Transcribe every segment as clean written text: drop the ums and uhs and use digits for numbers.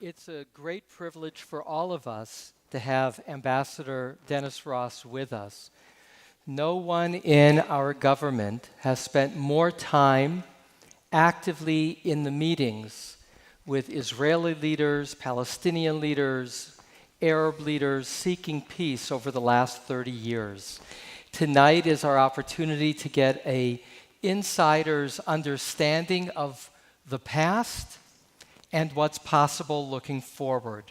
It's a great privilege for all of us to have Ambassador Dennis Ross with us. No one in our government has spent more time actively in the meetings with Israeli leaders, Palestinian leaders, Arab leaders seeking peace over the last 30 years. Tonight is our opportunity to get an insider's understanding of the past and what's possible looking forward.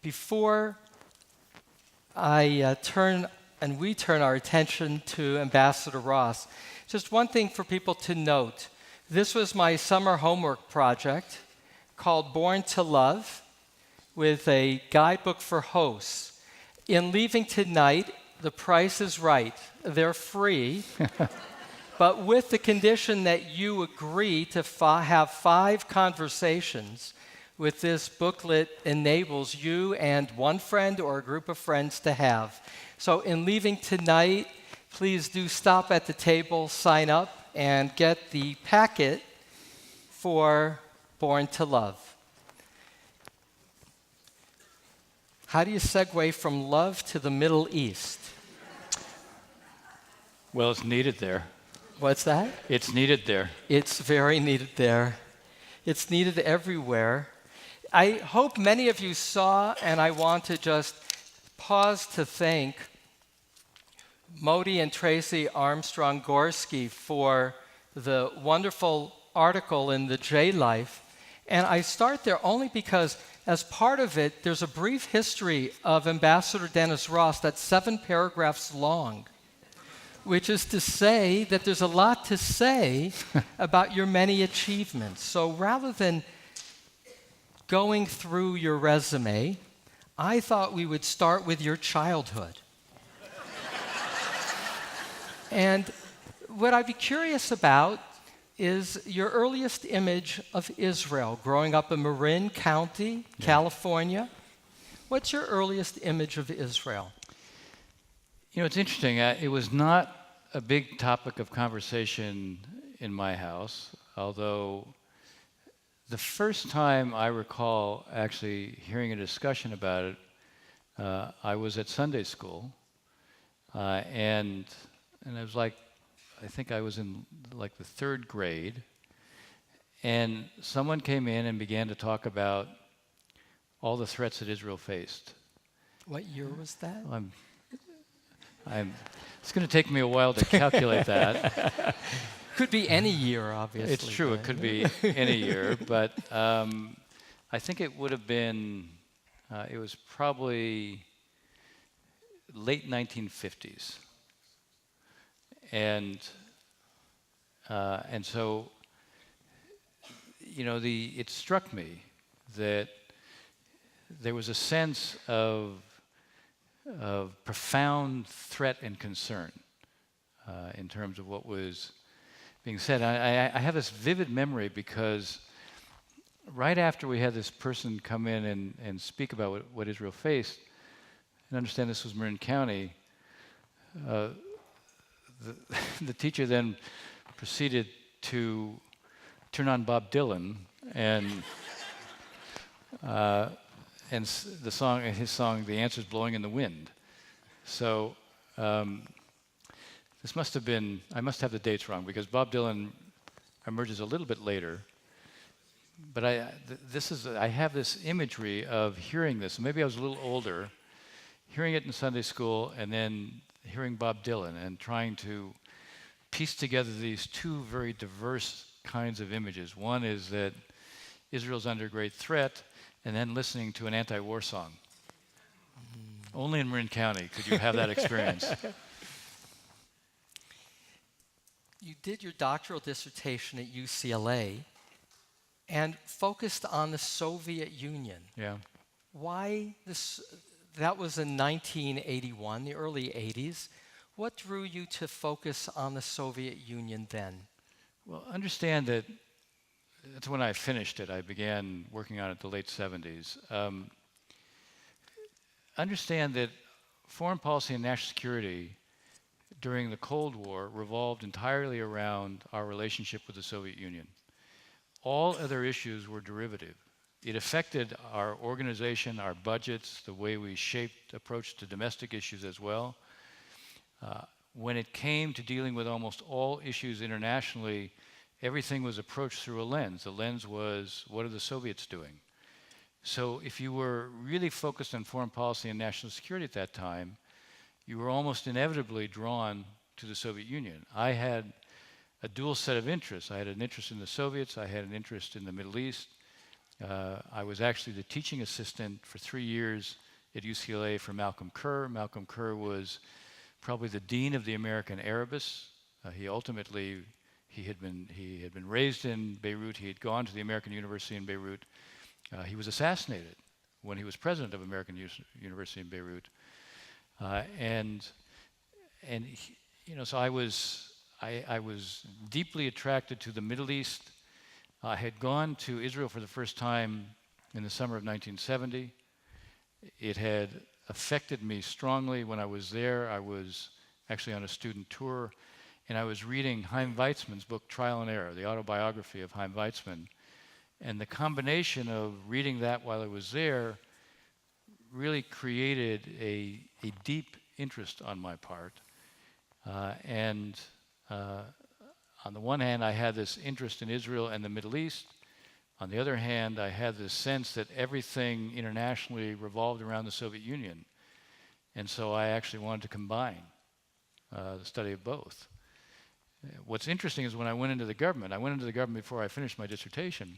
Before we turn our attention to Ambassador Ross, just one thing for people to note. This was my summer homework project called Born to Love, with a guidebook for hosts. In leaving tonight, the price is right. They're free, but with the condition that you agree to have 5 conversations with this booklet enables you and one friend or a group of friends to have. So in leaving tonight, please do stop at the table, sign up, and get the packet for Born to Love. How do you segue from love to the Middle East? Well, it's needed there. What's that? It's needed there. It's very needed there. It's needed everywhere. I hope many of you saw, and I want to just pause to thank Modi and Tracy Armstrong-Gorski for the wonderful article in the J-Life. And I start there only because, as part of it, there's a brief history of Ambassador Dennis Ross that's 7 paragraphs long, which is to say that there's a lot to say about your many achievements. So rather than going through your resume, I thought we would start with your childhood. And what I'd be curious about is your earliest image of Israel, growing up in Marin County, California. What's your earliest image of Israel? You know, it's interesting. It was not a big topic of conversation in my house, although the first time I recall actually hearing a discussion about it, I was at Sunday school, and I was like, I think I was in like the 3rd grade, and someone came in and began to talk about all the threats that Israel faced. What year was that? It's going to take me a while to calculate that. Could be any year, obviously. It's true, it could be any year, but I think it would have been, it was probably late 1950s. And so, you know, it struck me that there was a sense of profound threat and concern in terms of what was being said. I have this vivid memory because right after we had this person come in and speak about what Israel faced, and understand this was Marin County, the teacher then proceeded to turn on Bob Dylan and his song, "The Answer's Blowing in the Wind." So this must have been, I must have the dates wrong because Bob Dylan emerges a little bit later. But I have this imagery of hearing this. Maybe I was a little older, hearing it in Sunday school, and then hearing Bob Dylan and trying to piece together these 2 very diverse kinds of images. One is that Israel's under great threat, and then listening to an anti-war song. Only in Marin County could you have that experience. You did your doctoral dissertation at UCLA and focused on the Soviet Union. Yeah. Why this? That was in 1981, the early 80s. What drew you to focus on the Soviet Union then? Well, understand that that's when I finished it. I began working on it in the late 70s. Understand that foreign policy and national security during the Cold War revolved entirely around our relationship with the Soviet Union. All other issues were derivative. it affected our organization, our budgets, the way we approached to domestic issues as well. When it came to dealing with almost all issues internationally, everything was approached through a lens. The lens was, what are the Soviets doing? So if you were really focused on foreign policy and national security at that time, you were almost inevitably drawn to the Soviet Union. I had a dual set of interests. I had an interest in the Soviets. I had an interest in the Middle East. I was actually the teaching assistant for 3 years at UCLA for Malcolm Kerr. Malcolm Kerr was probably the dean of the American Arabists. He had been raised in Beirut. He had gone to the American University in Beirut. He was assassinated when he was president of American University in Beirut. So I was deeply attracted to the Middle East. I had gone to Israel for the first time in the summer of 1970. It had affected me strongly. When I was there, I was actually on a student tour, and I was reading Chaim Weizmann's book, Trial and Error, the autobiography of Chaim Weizmann. And the combination of reading that while I was there really created a deep interest on my part. On the one hand, I had this interest in Israel and the Middle East. On the other hand, I had this sense that everything internationally revolved around the Soviet Union. And so I actually wanted to combine the study of both. What's interesting is when I went into the government before I finished my dissertation,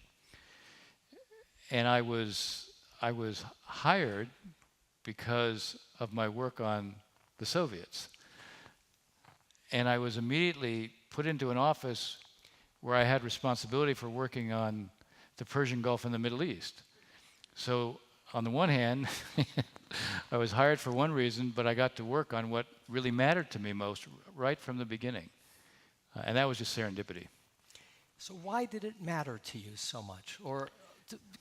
and I was hired because of my work on the Soviets. And I was immediately put into an office where I had responsibility for working on the Persian Gulf and the Middle East. So on the one hand, I was hired for one reason, but I got to work on what really mattered to me most right from the beginning. And that was just serendipity. So why did it matter to you so much? Or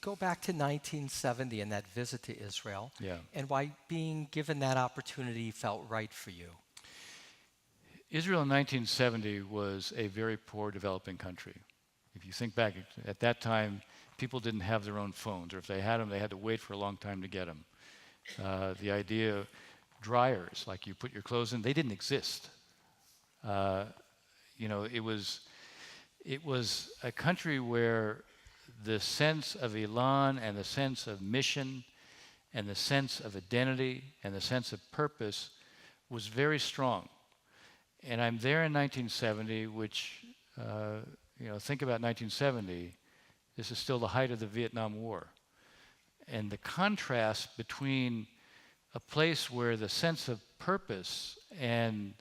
go back to 1970 and that visit to Israel, and why being given that opportunity felt right for you? Israel in 1970 was a very poor developing country. If you think back, at that time, people didn't have their own phones, or if they had them, they had to wait for a long time to get them. The idea of dryers, like you put your clothes in, they didn't exist. It was a country where the sense of elan and the sense of mission and the sense of identity and the sense of purpose was very strong. And I'm there in 1970, which, think about 1970, this is still the height of the Vietnam War. And the contrast between a place where the sense of purpose and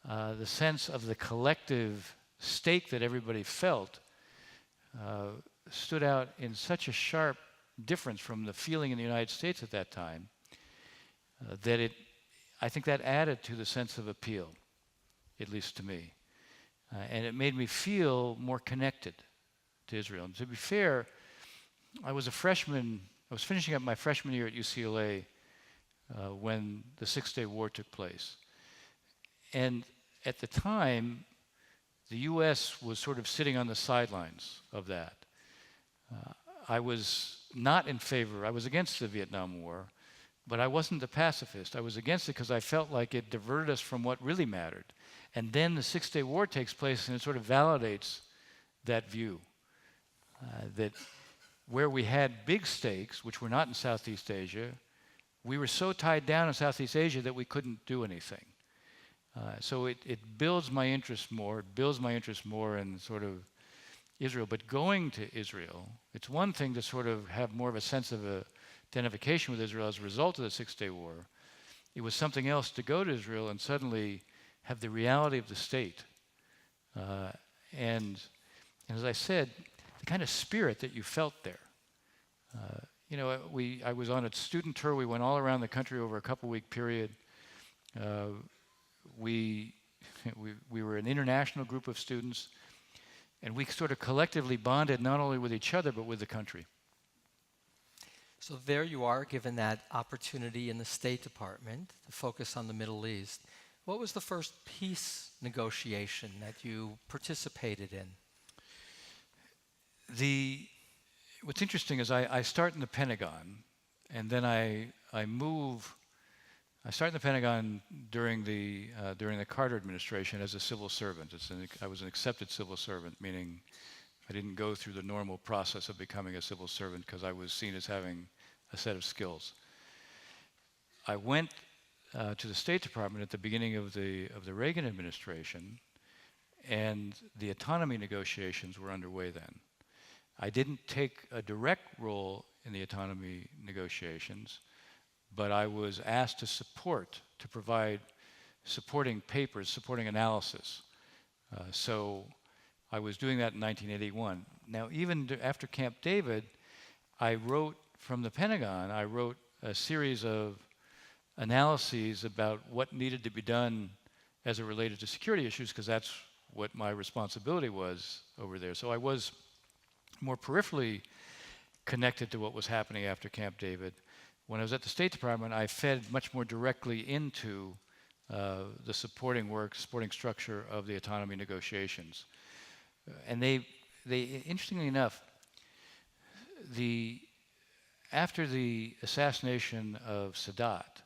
the sense of the collective stake that everybody felt stood out in such a sharp difference from the feeling in the United States at that time that I think that added to the sense of appeal, at least to me. And it made me feel more connected to Israel. And to be fair, I was finishing up my freshman year at UCLA when the Six-Day War took place. And at the time, the U.S. was sort of sitting on the sidelines of that. I was not in favor, I was against the Vietnam War, but I wasn't a pacifist. I was against it because I felt like it diverted us from what really mattered. And then the Six-Day War takes place and it sort of validates that view. That where we had big stakes, which were not in Southeast Asia, we were so tied down in Southeast Asia that we couldn't do anything. So it builds my interest more. It builds my interest more in sort of Israel. But going to Israel, it's one thing to sort of have more of a sense of identification with Israel as a result of the Six-Day War. It was something else to go to Israel and suddenly have the reality of the state. And as I said, the kind of spirit that you felt there. I was on a student tour. We went all around the country over a couple-week period. We were an international group of students, and we sort of collectively bonded not only with each other, but with the country. So there you are, given that opportunity in the State Department to focus on the Middle East. What was the first peace negotiation that you participated in? what's interesting is I start in the Pentagon, and then I start in the Pentagon during the Carter administration as a civil servant. I was an accepted civil servant, meaning I didn't go through the normal process of becoming a civil servant because I was seen as having a set of skills. I went to the State Department at the beginning of the Reagan administration, and the autonomy negotiations were underway then. I didn't take a direct role in the autonomy negotiations, but I was asked to provide supporting papers, supporting analysis. So I was doing that in 1981. Now, even after Camp David, I wrote from the Pentagon, I wrote a series of analyses about what needed to be done as it related to security issues, because that's what my responsibility was over there. So I was more peripherally connected to what was happening after Camp David. When I was at the State Department, I fed much more directly into the supporting structure of the autonomy negotiations. And they interestingly enough, after the assassination of Sadat,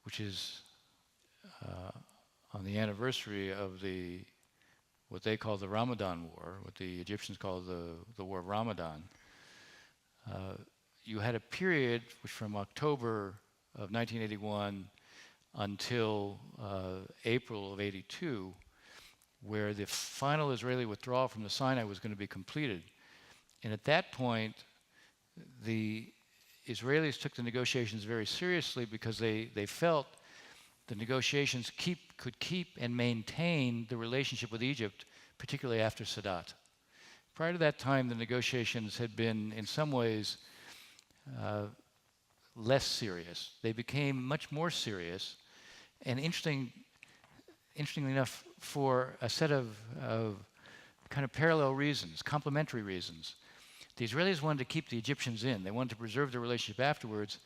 which is on the anniversary of what they call the Ramadan War, what the Egyptians call the War of Ramadan, you had a period which from October of 1981 until April of 82, where the final Israeli withdrawal from the Sinai was going to be completed. And at that point, the Israelis took the negotiations very seriously because they felt the negotiations could keep and maintain the relationship with Egypt, particularly after Sadat. Prior to that time, the negotiations had been, in some ways, less serious. They became much more serious, and interestingly enough, for a set of kind of parallel reasons, complementary reasons. The Israelis wanted to keep the Egyptians in. They wanted to preserve the relationship afterwards.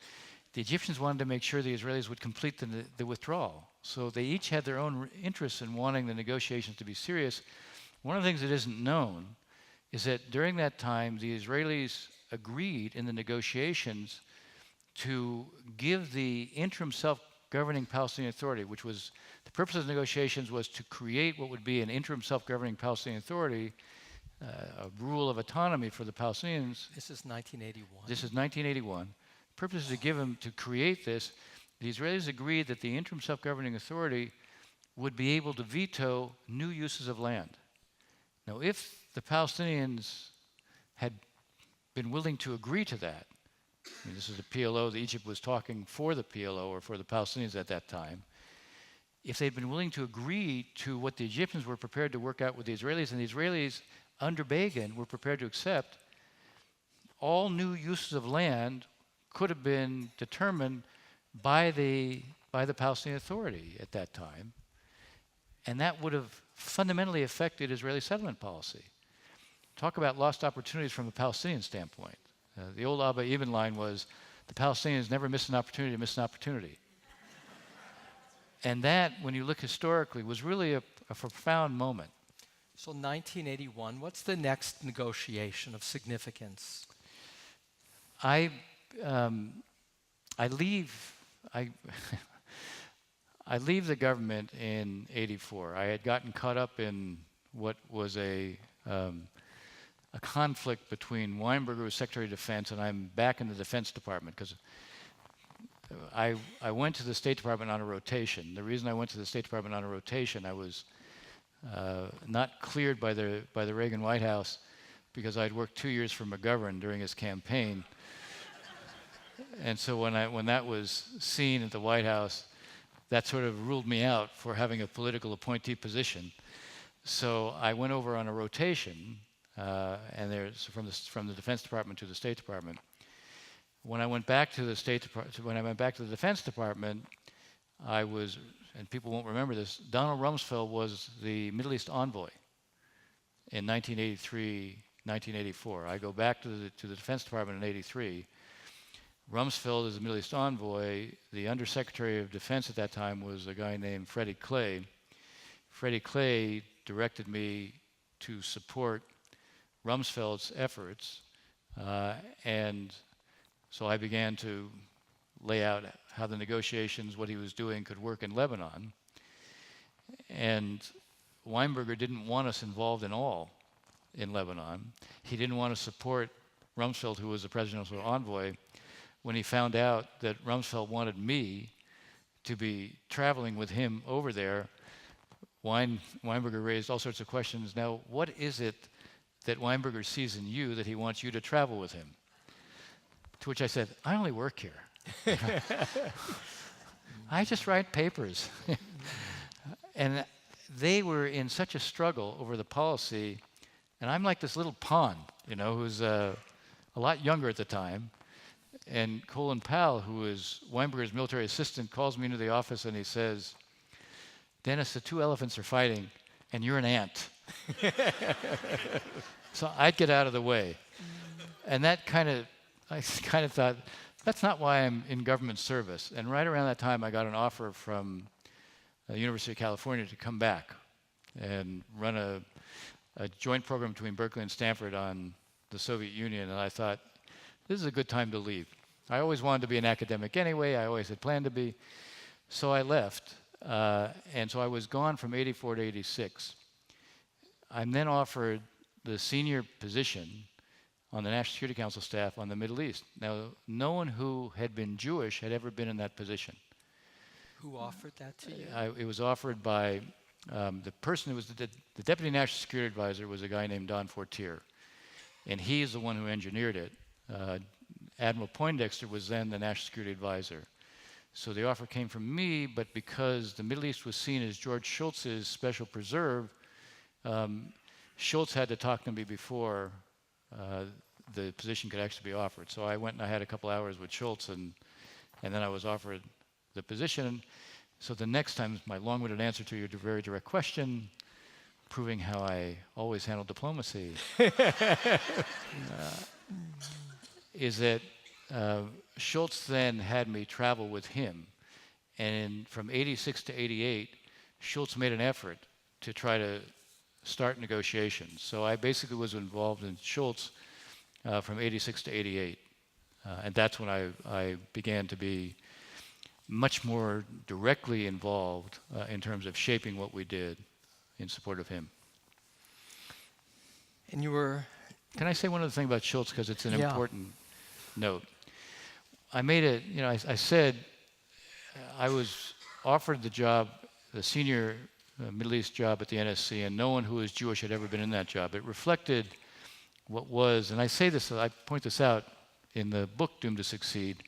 The Egyptians wanted to make sure the Israelis would complete the withdrawal. So they each had their own interests in wanting the negotiations to be serious. One of the things that isn't known is that during that time, the Israelis agreed in the negotiations to give the interim self-governing Palestinian Authority, which was, the purpose of the negotiations was to create what would be an interim self-governing Palestinian Authority, a rule of autonomy for the Palestinians. This is 1981. This is 1981. The purpose is to create this. The Israelis agreed that the interim self-governing authority would be able to veto new uses of land. Now, if the Palestinians had been willing to agree to that, I mean, this is the PLO, Egypt was talking for the PLO or for the Palestinians at that time, if they'd been willing to agree to what the Egyptians were prepared to work out with the Israelis, and the Israelis under Begin were prepared to accept, all new uses of land could have been determined by the Palestinian Authority at that time, and that would have fundamentally affected Israeli settlement policy. Talk about lost opportunities from a Palestinian standpoint. The old Abba Eban line was, the Palestinians never miss an opportunity to miss an opportunity. And that, when you look historically, was really a profound moment. So 1981, what's the next negotiation of significance? I leave the government in '84. I had gotten caught up in what was a conflict between Weinberger, who was Secretary of Defense, and I'm back in the Defense Department because I went to the State Department on a rotation. The reason I went to the State Department on a rotation, I was not cleared by the Reagan White House because I'd worked 2 years for McGovern during his campaign. And so when that was seen at the White House, that sort of ruled me out for having a political appointee position. So I went over on a rotation, and there's from the Defense Department to the State Department. When I went back to the Defense Department, I was, and people won't remember this, Donald Rumsfeld was the Middle East envoy in 1983, 1984. I go back to the Defense Department in '83. Rumsfeld is the Middle East envoy. The Undersecretary of Defense at that time was a guy named Freddie Clay. Freddie Clay directed me to support Rumsfeld's efforts And so I began to lay out how the negotiations, what he was doing, could work in Lebanon. And Weinberger didn't want us involved in all in Lebanon. He didn't want to support Rumsfeld, who was the presidential envoy, when he found out that Rumsfeld wanted me to be traveling with him over there. Weinberger raised all sorts of questions. Now, what is it that Weinberger sees in you that he wants you to travel with him? To which I said, I only work here. I just write papers. And they were in such a struggle over the policy, and I'm like this little pawn, who's a lot younger at the time. And Colin Powell, who is Weinberger's military assistant, calls me into the office and he says, Dennis, the two elephants are fighting, and you're an ant. So I'd get out of the way. And I kind of thought, that's not why I'm in government service. And right around that time, I got an offer from the University of California to come back and run a joint program between Berkeley and Stanford on the Soviet Union. And I thought, this is a good time to leave. I always wanted to be an academic anyway. I always had planned to be. So I left. And so I was gone from 84 to 86. I'm then offered the senior position on the National Security Council staff on the Middle East. Now, no one who had been Jewish had ever been in that position. Who offered that to you? It was offered by the person who was the Deputy National Security Advisor was a guy named Don Fortier. And he's the one who engineered it. Admiral Poindexter was then the National Security Advisor. So the offer came from me, but because the Middle East was seen as George Shultz's special preserve, Shultz had to talk to me before the position could actually be offered. So I went and I had a couple hours with Shultz, and then I was offered the position. So the next time, my long-winded answer to your very direct question, proving how I always handle diplomacy, is that Shultz then had me travel with him. And from 86 to 88, Shultz made an effort to try to start negotiations. So I basically was involved in Shultz from 86 to 88. And that's when I began to be much more directly involved in terms of shaping what we did in support of him. And you were... Can I say one other thing about Shultz, because it's an important note? I made it, I said I was offered the job, the senior Middle East job at the NSC, and no one who was Jewish had ever been in that job. It reflected what was, and I say this, I point this out in the book Doomed to Succeed,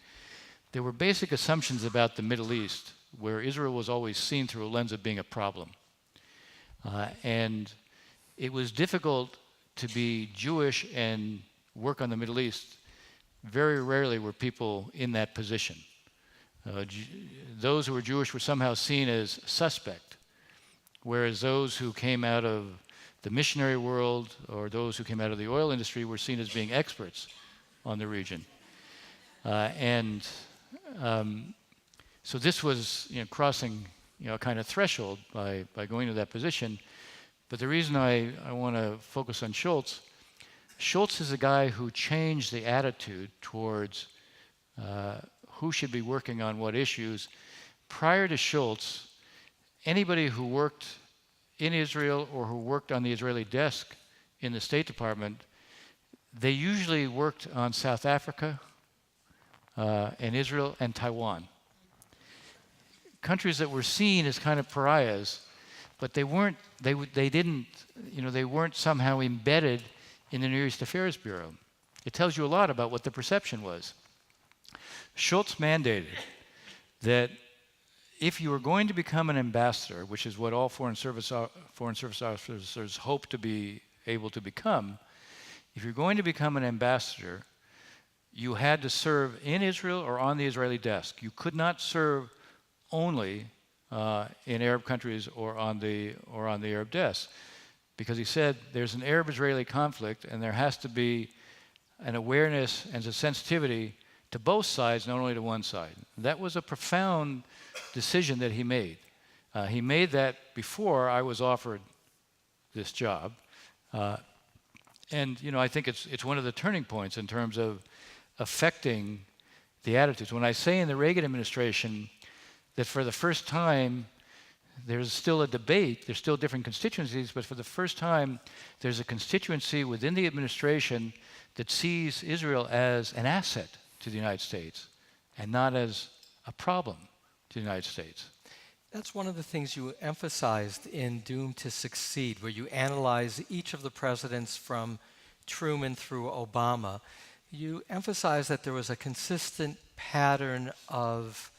there were basic assumptions about the Middle East where Israel was always seen through a lens of being a problem. And it was difficult to be Jewish and work on the Middle East. Very rarely were people in that position. Those who were Jewish were somehow seen as suspect, whereas those who came out of the missionary world or those who came out of the oil industry were seen as being experts on the region. So this was crossing a kind of threshold by going to that position. But the reason I want to focus on Shultz is a guy who changed the attitude towards who should be working on what issues. Prior to Shultz, anybody who worked in Israel or who worked on the Israeli desk in the State Department, they usually worked on South Africa and Israel and Taiwan. Countries that were seen as kind of pariahs, but they weren't somehow embedded in the Near East Affairs Bureau. It tells you a lot about what the perception was. Shultz mandated that if you were going to become an ambassador, which is what all foreign service officers hope to be able to become, if you're going to become an ambassador, you had to serve in Israel or on the Israeli desk. You could not serve only in Arab countries or on the Arab desk, because he said there's an Arab-Israeli conflict and there has to be an awareness and a sensitivity to both sides, not only to one side. That was a profound decision that he made. He made that before I was offered this job, And I think it's one of the turning points in terms of affecting the attitudes. When I say in the Reagan administration that for the first time there's still a debate, there's still different constituencies, but for the first time there's a constituency within the administration that sees Israel as an asset to the United States and not as a problem to the United States. That's one of the things you emphasized in Doomed to Succeed, where you analyze each of the presidents from Truman through Obama. You emphasize that there was a consistent pattern of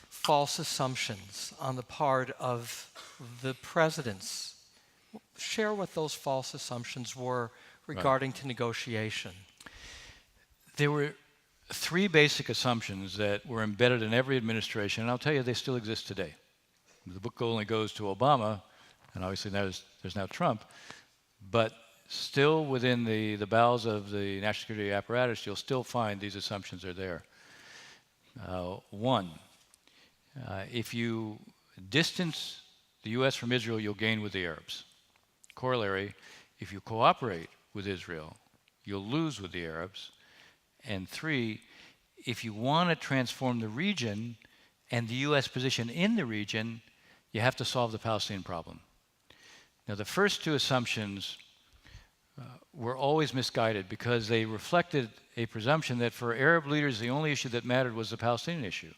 false assumptions on the part of the presidents. Share what those false assumptions were regarding to negotiation. There were three basic assumptions that were embedded in every administration, and I'll tell you they still exist today. The book only goes to Obama, and obviously there's now Trump, but still within the bowels of the national security apparatus, you'll still find these assumptions are there. One, if you distance the U.S. from Israel, you'll gain with the Arabs. Corollary, if you cooperate with Israel, you'll lose with the Arabs. And three, if you want to transform the region and the U.S. position in the region, you have to solve the Palestinian problem. Now, the first two assumptions were always misguided because they reflected a presumption that for Arab leaders, the only issue that mattered was the Palestinian issue.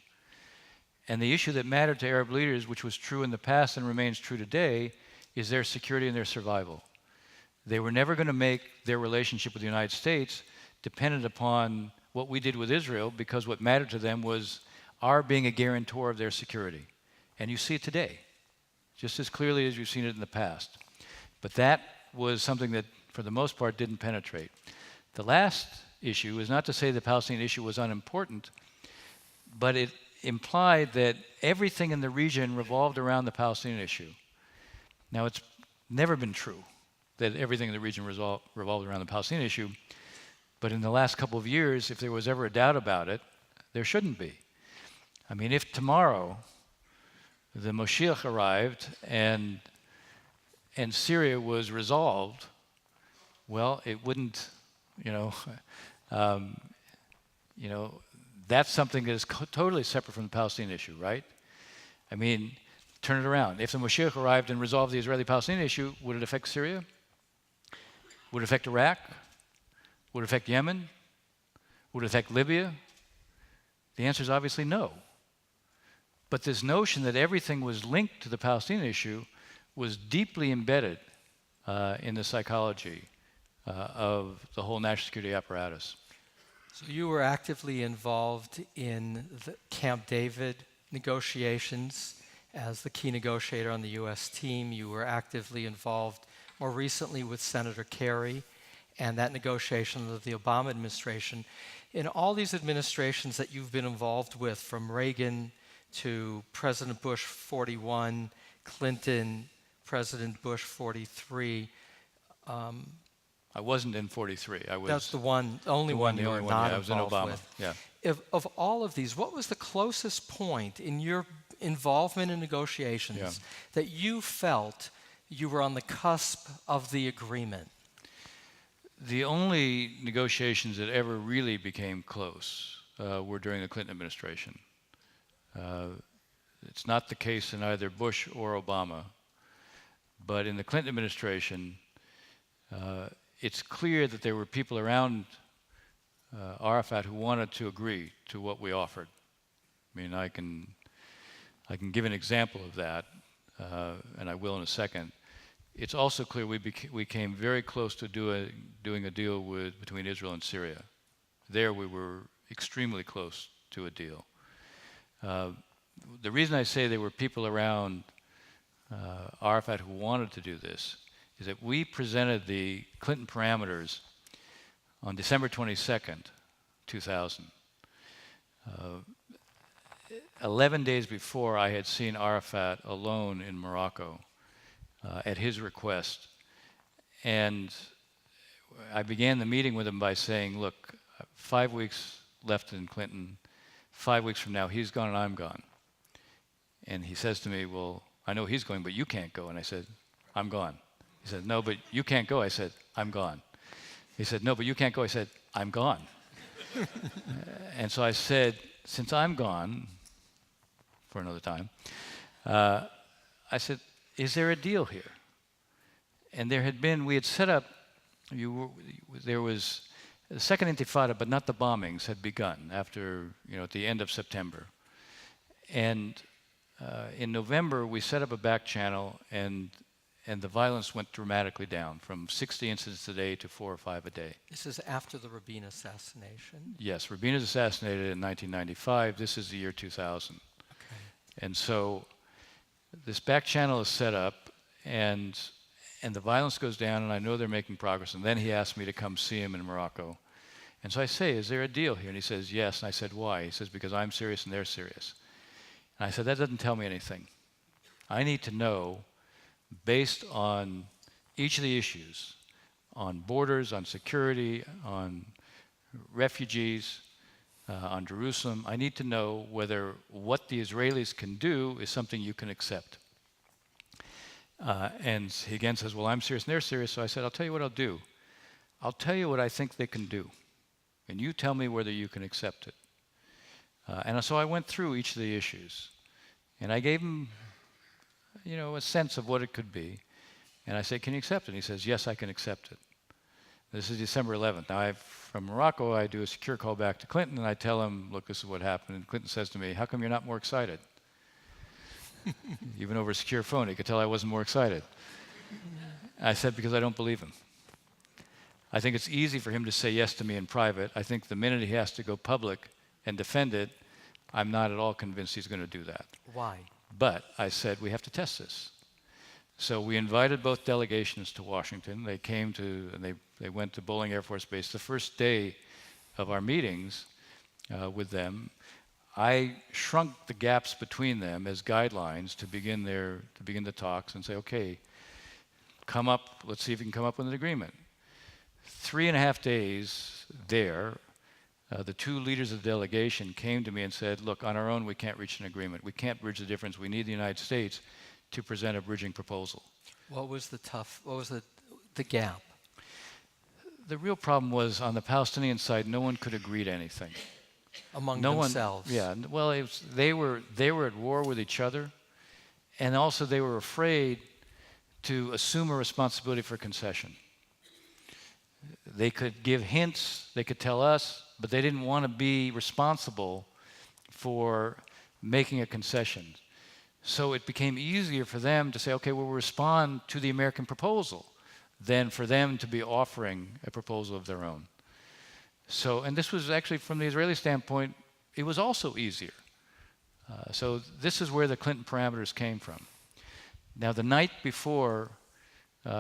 And the issue that mattered to Arab leaders, which was true in the past and remains true today, is their security and their survival. They were never going to make their relationship with the United States dependent upon what we did with Israel, because what mattered to them was our being a guarantor of their security. And you see it today, just as clearly as you've seen it in the past. But that was something that, for the most part, didn't penetrate. The last issue is not to say the Palestinian issue was unimportant, but it implied that everything in the region revolved around the Palestinian issue. Now, it's never been true that everything in the region revolved around the Palestinian issue, but in the last couple of years, if there was ever a doubt about it, there shouldn't be. I mean, if tomorrow the Moshiach arrived and Syria was resolved, well, it wouldn't, that's something that is totally separate from the Palestinian issue, right? I mean, turn it around. If the Moshiach arrived and resolved the Israeli-Palestinian issue, would it affect Syria? Would it affect Iraq? Would it affect Yemen? Would it affect Libya? The answer is obviously no. But this notion that everything was linked to the Palestinian issue was deeply embedded in the psychology of the whole national security apparatus. So you were actively involved in the Camp David negotiations as the key negotiator on the U.S. team. You were actively involved more recently with Senator Kerry and that negotiation of the Obama administration. In all these administrations that you've been involved with, from Reagan to President Bush 41, Clinton, President Bush 43. I wasn't in 43. That's the only one you were not I was in involved Obama. with. Yeah. Of all of these, what was the closest point in your involvement in negotiations that you felt you were on the cusp of the agreement? The only negotiations that ever really became close were during the Clinton administration. It's not the case in either Bush or Obama, but in the Clinton administration, it's clear that there were people around Arafat who wanted to agree to what we offered. I mean, I can give an example of that, and I will in a second. It's also clear we came very close to doing a deal between Israel and Syria. There we were extremely close to a deal. The reason I say there were people around Arafat who wanted to do this is that we presented the Clinton parameters on December 22nd, 2000. 11 days before, I had seen Arafat alone in Morocco at his request. And I began the meeting with him by saying, look, 5 weeks left in Clinton. 5 weeks from now, he's gone and I'm gone. And he says to me, well, I know he's going, but you can't go. And I said, I'm gone. He said, no, but you can't go. I said, I'm gone. He said, no, but you can't go. I said, I'm gone. And so I said, since I'm gone for another time, I said, is there a deal here? And we had set up, there was the second intifada, but not the bombings, had begun after, at the end of September. And in November, we set up a back channel, and the violence went dramatically down from 60 incidents a day to 4 or 5 a day. This is after the Rabin assassination? Yes, Rabin was assassinated in 1995. This is the year 2000. Okay. And so this back channel is set up, and the violence goes down, and I know they're making progress. And then he asked me to come see him in Morocco. And so I say, is there a deal here? And he says, yes. And I said, why? He says, because I'm serious and they're serious. And I said, that doesn't tell me anything. I need to know, based on each of the issues, on borders, on security, on refugees, on Jerusalem, I need to know whether what the Israelis can do is something you can accept. And he again says, well, I'm serious and they're serious. So I said, I'll tell you what I'll do. I'll tell you what I think they can do. And you tell me whether you can accept it. And so I went through each of the issues. And I gave him, a sense of what it could be. And I said, can you accept it? And he says, yes, I can accept it. This is December 11th. Now, from Morocco, I do a secure call back to Clinton, and I tell him, look, this is what happened. And Clinton says to me, how come you're not more excited? Even over a secure phone, he could tell I wasn't more excited. I said, because I don't believe him. I think it's easy for him to say yes to me in private. I think the minute he has to go public and defend it, I'm not at all convinced he's going to do that. Why? But I said, we have to test this. So we invited both delegations to Washington. They came to, and they went to Bolling Air Force Base. The first day of our meetings with them, I shrunk the gaps between them as guidelines to begin the talks and say, okay, come up, let's see if you can come up with an agreement. 3.5 days there, the two leaders of the delegation came to me and said, look, on our own we can't reach an agreement. We can't bridge the difference. We need the United States to present a bridging proposal. What was the gap? The real problem was on the Palestinian side, no one could agree to anything. Among themselves? Yeah, well, they were at war with each other, and also they were afraid to assume a responsibility for concession. They could give hints, they could tell us, but they didn't want to be responsible for making a concession. So it became easier for them to say, okay, we'll respond to the American proposal than for them to be offering a proposal of their own. So, and this was actually, from the Israeli standpoint, it was also easier. So this is where the Clinton parameters came from. Now, the night before, we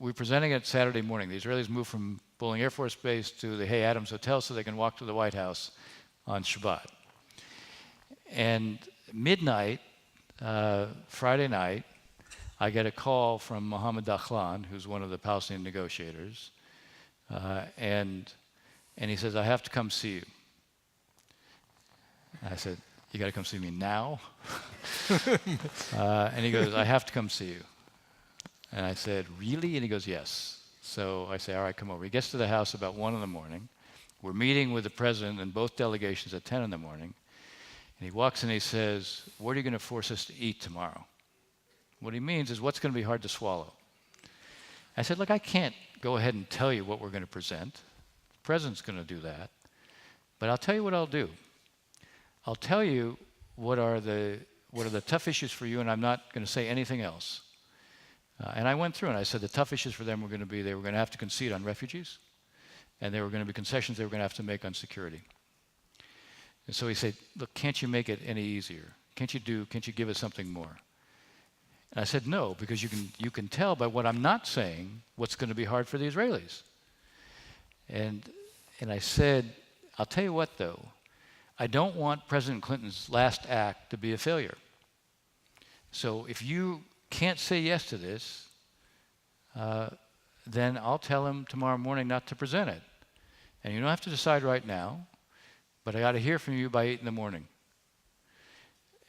were presenting it Saturday morning. The Israelis moved from Bolling Air Force Base to the Hay Adams Hotel so they can walk to the White House on Shabbat. And midnight, Friday night, I get a call from Mohammed Dakhlan, who's one of the Palestinian negotiators, and he says, I have to come see you. I said, you got to come see me now? And he goes, I have to come see you. And I said, really? And he goes, yes. So I say, all right, come over. He gets to the house about 1 in the morning. We're meeting with the president and both delegations at 10 in the morning. And he walks in and he says, what are you going to force us to eat tomorrow? What he means is, what's going to be hard to swallow? I said, look, I can't go ahead and tell you what we're going to present. The president's going to do that. But I'll tell you what I'll do. I'll tell you what are the tough issues for you, and I'm not going to say anything else. And I went through and I said the tough issues for them were going to be they were going to have to concede on refugees, and there were going to be concessions they were going to have to make on security. And so he said, look, can't you make it any easier? Can't you give us something more? And I said, no, because you can tell by what I'm not saying what's going to be hard for the Israelis. And I said, I'll tell you what, though. I don't want President Clinton's last act to be a failure. So if you can't say yes to this, then I'll tell him tomorrow morning not to present it. And you don't have to decide right now, but I got to hear from you by 8 in the morning.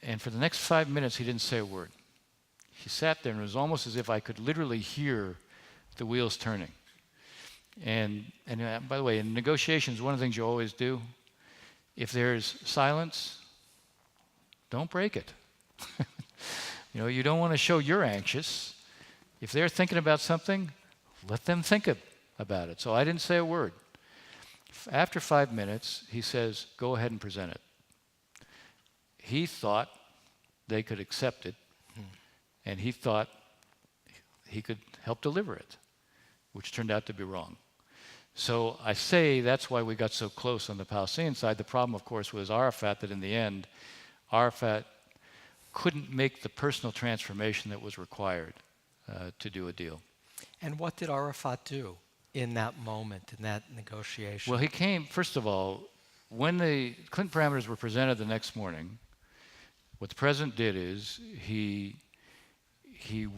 And for the next 5 minutes, he didn't say a word. He sat there, and it was almost as if I could literally hear the wheels turning. And by the way, in negotiations, one of the things you always do, if there's silence, don't break it. You don't want to show you're anxious. If they're thinking about something, let them think about it. So I didn't say a word. After 5 minutes, he says, go ahead and present it. He thought they could accept it, and he thought he could help deliver it, which turned out to be wrong. So I say that's why we got so close on the Palestinian side. The problem, of course, was Arafat, that in the end, Arafat couldn't make the personal transformation that was required to do a deal. And what did Arafat do in that moment, in that negotiation? Well, he came, first of all, when the Clinton parameters were presented the next morning, what the president did is he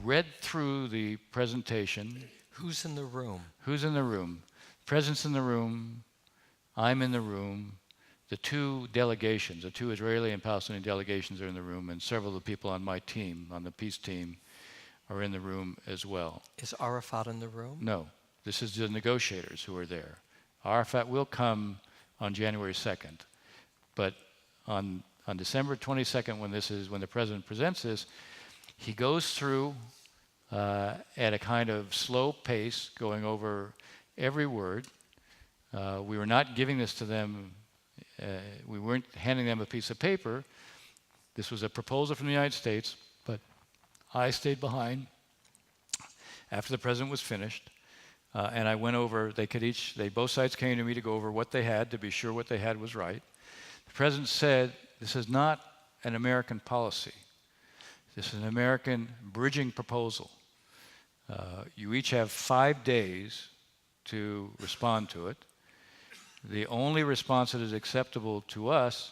read through the presentation. Who's in the room? Who's in the room? The president's in the room. I'm in the room. The two delegations, the two Israeli and Palestinian delegations are in the room, and several of the people on my team, on the peace team, are in the room as well. Is Arafat in the room? No. This is the negotiators who are there. Arafat will come on January 2nd. But on December 22nd, when the president presents this, he goes through at a kind of slow pace, going over every word. We were not giving this to them. We weren't handing them a piece of paper. This was a proposal from the United States, but I stayed behind after the president was finished, and I went over. Both sides came to me to go over what they had, to be sure what they had was right. The president said, this is not an American policy. This is an American bridging proposal. You each have 5 days to respond to it. The only response that is acceptable to us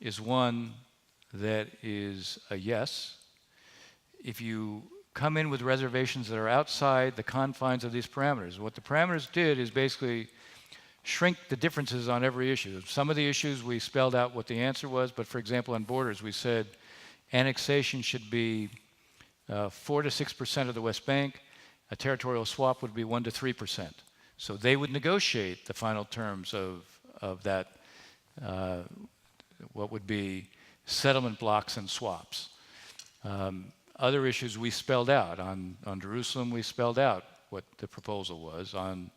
is one that is a yes. If you come in with reservations that are outside the confines of these parameters, what the parameters did is basically shrink the differences on every issue. Some of the issues we spelled out what the answer was, but for example on borders we said annexation should be 4 to 6% of the West Bank. A territorial swap would be 1 to 3%. So they would negotiate the final terms of that, what would be settlement blocks and swaps. Other issues we spelled out. On Jerusalem, we spelled out what the proposal was. On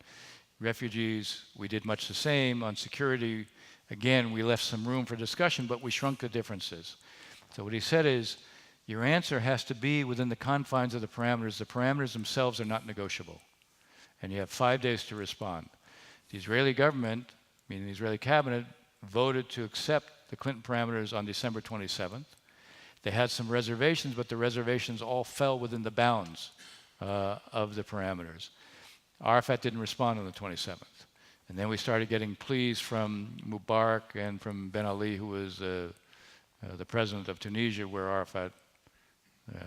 refugees, we did much the same. On security, again, we left some room for discussion, but we shrunk the differences. So what he said is, your answer has to be within the confines of the parameters. The parameters themselves are not negotiable. And you have 5 days to respond. The Israeli government, meaning the Israeli cabinet, voted to accept the Clinton parameters on December 27th. They had some reservations, but the reservations all fell within the bounds of the parameters. Arafat didn't respond on the 27th. And then we started getting pleas from Mubarak and from Ben Ali, who was the president of Tunisia, where Arafat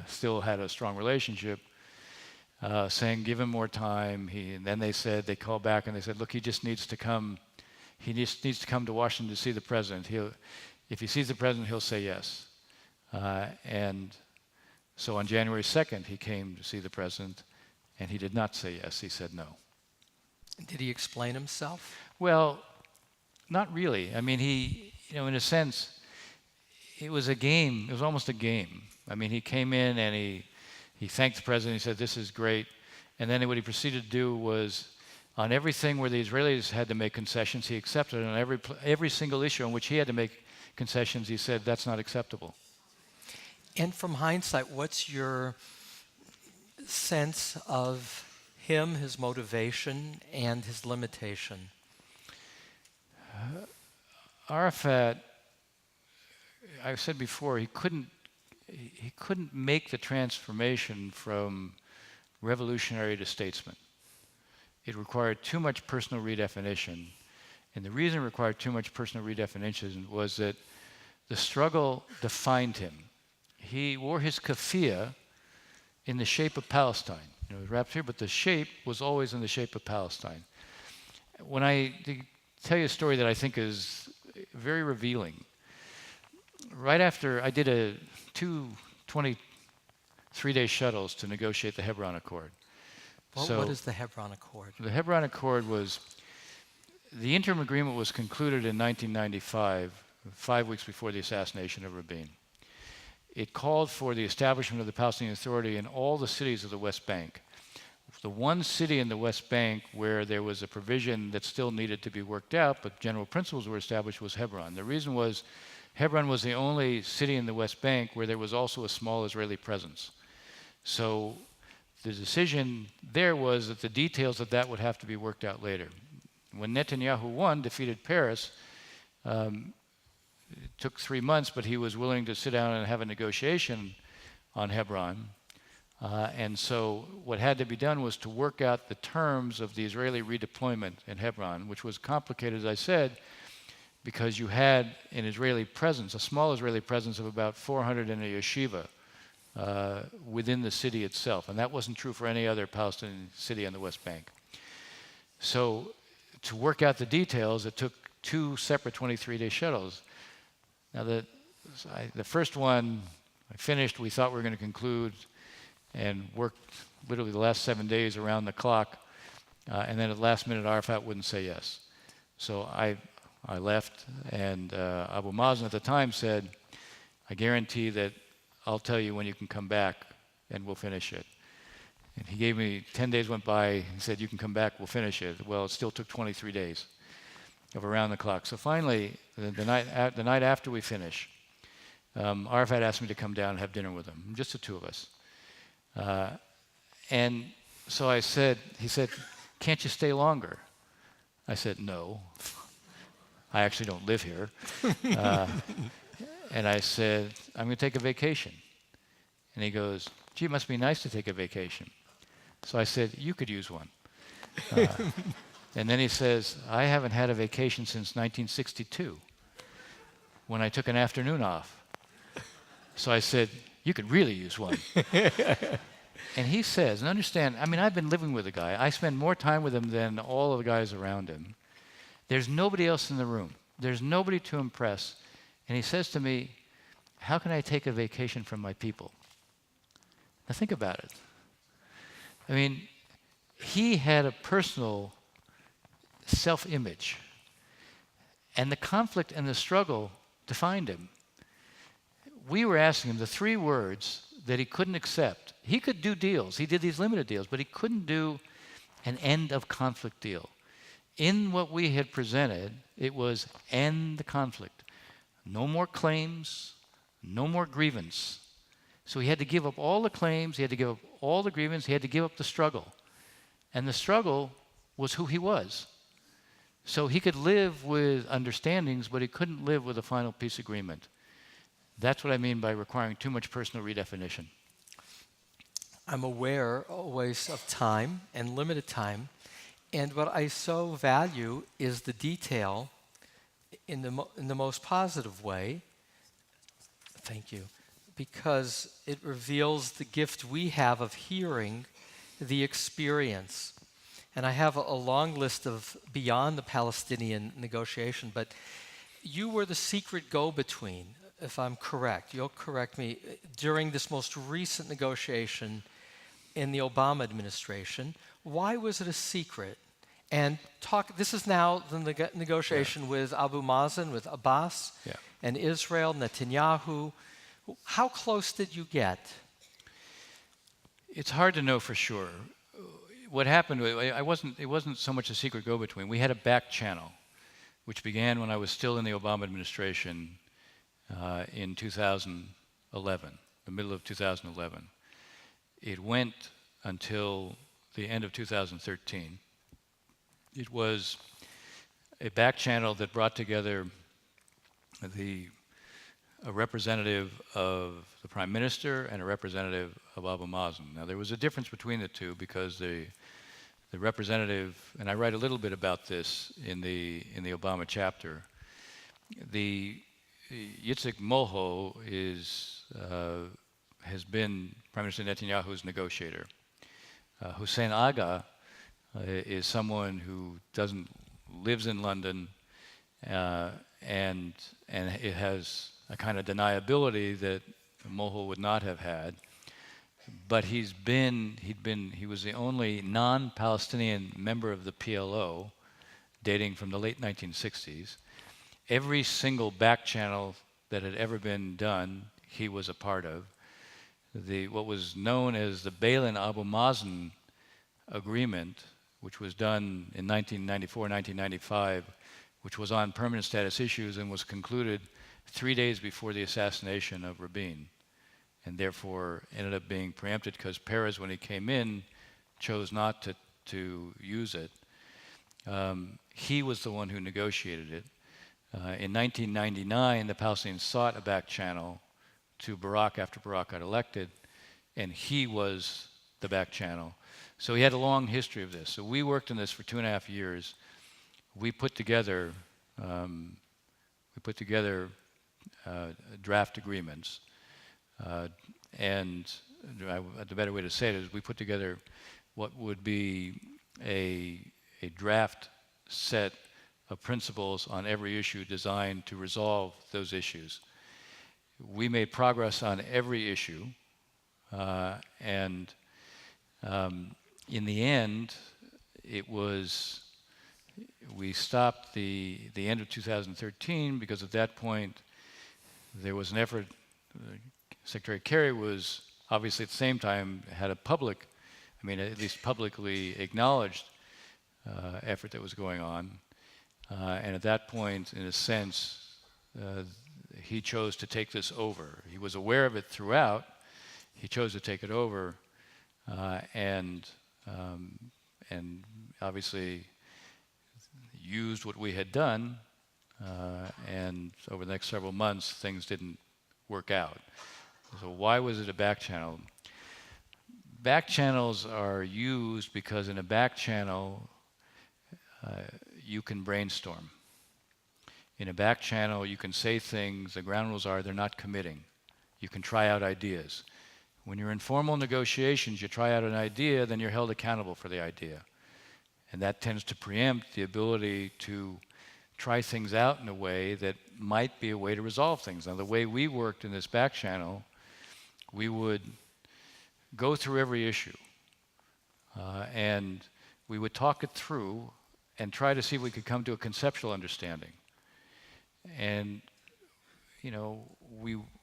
still had a strong relationship, saying, give him more time. And then they called back and they said, look, he just needs to come. He just needs to come to Washington to see the president. If he sees the president, he'll say yes. And so on January 2nd, he came to see the president, and he did not say yes. He said no. Did he explain himself? Well, not really. I mean, in a sense, it was a game. It was almost a game. I mean, he came in and he thanked the president. He said, this is great. And then what he proceeded to do was, on everything where the Israelis had to make concessions, he accepted it. On every single issue on which he had to make concessions, he said, that's not acceptable. And from hindsight, what's your sense of him, his motivation, and his limitation? Arafat, I said before, he couldn't make the transformation from revolutionary to statesman. It required too much personal redefinition. And the reason it required too much personal redefinition was that the struggle defined him. He wore his keffiyeh in the shape of Palestine. It was wrapped here, but the shape was always in the shape of Palestine. When I tell you a story that I think is very revealing, right after I did two 23-day shuttles to negotiate the Hebron Accord. What is the Hebron Accord? The Hebron Accord was, the Interim Agreement was concluded in 1995, 5 weeks before the assassination of Rabin. It called for the establishment of the Palestinian Authority in all the cities of the West Bank. The one city in the West Bank where there was a provision that still needed to be worked out, but general principles were established, was Hebron. The reason was Hebron was the only city in the West Bank where there was also a small Israeli presence. So the decision there was that the details of that would have to be worked out later. When Netanyahu won, defeated Paris, it took 3 months, but he was willing to sit down and have a negotiation on Hebron. And so what had to be done was to work out the terms of the Israeli redeployment in Hebron, which was complicated, as I said, because you had an Israeli presence, a small Israeli presence of about 400 in a yeshiva within the city itself. And that wasn't true for any other Palestinian city on the West Bank. So to work out the details, it took 2 separate 23-day shuttles. Now, the first one I finished, we thought we were going to conclude, and worked literally the last 7 days around the clock, and then at the last minute Arafat wouldn't say yes. So I left, and Abu Mazen at the time said, I guarantee that I'll tell you when you can come back and we'll finish it. And he gave me, 10 days went by, he said, you can come back, we'll finish it. Well, it still took 23 days of around the clock. So finally, the night after we finished, Arafat asked me to come down and have dinner with him, just the two of us. And so he said, can't you stay longer? I said, no. I actually don't live here. And I said, I'm going to take a vacation. And he goes, gee, it must be nice to take a vacation. So I said, you could use one. And then he says, I haven't had a vacation since 1962, when I took an afternoon off. So I said, you could really use one. And he says, and understand, I mean, I've been living with the guy. I spend more time with him than all of the guys around him. There's nobody else in the room. There's nobody to impress. And he says to me, how can I take a vacation from my people? Now think about it. I mean, he had a personal self-image. And the conflict and the struggle defined him. We were asking him the 3 words that he couldn't accept. He could do deals. He did these limited deals, but he couldn't do an end of conflict deal. In what we had presented, it was end the conflict. No more claims, no more grievance. So he had to give up all the claims, he had to give up all the grievance, he had to give up the struggle. And the struggle was who he was. So he could live with understandings, but he couldn't live with a final peace agreement. That's what I mean by requiring too much personal redefinition. I'm aware always of time and limited time, and what I so value is the detail in the most positive way. Thank you. Because it reveals the gift we have of hearing the experience. And I have a long list of beyond the Palestinian negotiation, but you were the secret go-between, if I'm correct. You'll correct me. During this most recent negotiation in the Obama administration, why was it a secret? And this is now the negotiation with Abu Mazen, with Abbas, and Israel, Netanyahu. How close did you get? It's hard to know for sure. What happened, it wasn't so much a secret go-between. We had a back channel, which began when I was still in the Obama administration in 2011, the middle of 2011. It went until the end of 2013. It was a back channel that brought together a representative of the Prime Minister and a representative of Abu Mazen. Now, there was a difference between the two because the representative, and I write a little bit about this in the Obama chapter, the Yitzhak Moho has been Prime Minister Netanyahu's negotiator. Hussein Agha is someone who lives in London, and it has a kind of deniability that Moho would not have had. but he was the only non-Palestinian member of the PLO, dating from the late 1960s. Every single back channel that had ever been done, he was a part of. What was known as the Balin-Abu Mazen Agreement, which was done in 1994, 1995, which was on permanent status issues and was concluded 3 days before the assassination of Rabin, and therefore ended up being preempted because Peres, when he came in, chose not to use it. He was the one who negotiated it. In 1999, the Palestinians sought a back channel to Barak after Barak got elected, and he was the back channel. So he had a long history of this. So we worked on this for 2.5 years. We put together draft agreements, and the better way to say it is we put together what would be a draft set of principles on every issue designed to resolve those issues. We made progress on every issue, and in the end, we stopped the end of 2013 because at that point there was an effort. Secretary Kerry was obviously at the same time had at least publicly acknowledged effort that was going on. And at that point, in a sense, he chose to take this over. He was aware of it throughout. He chose to take it over, and obviously used what we had done. And over the next several months, things didn't work out. So why was it a back channel? Back channels are used because in a back channel, you can brainstorm. In a back channel, you can say things, the ground rules are they're not committing. You can try out ideas. When you're in formal negotiations, you try out an idea, then you're held accountable for the idea. And that tends to preempt the ability to try things out in a way that might be a way to resolve things. Now, the way we worked in this back channel, we would go through every issue, and we would talk it through and try to see if we could come to a conceptual understanding. And,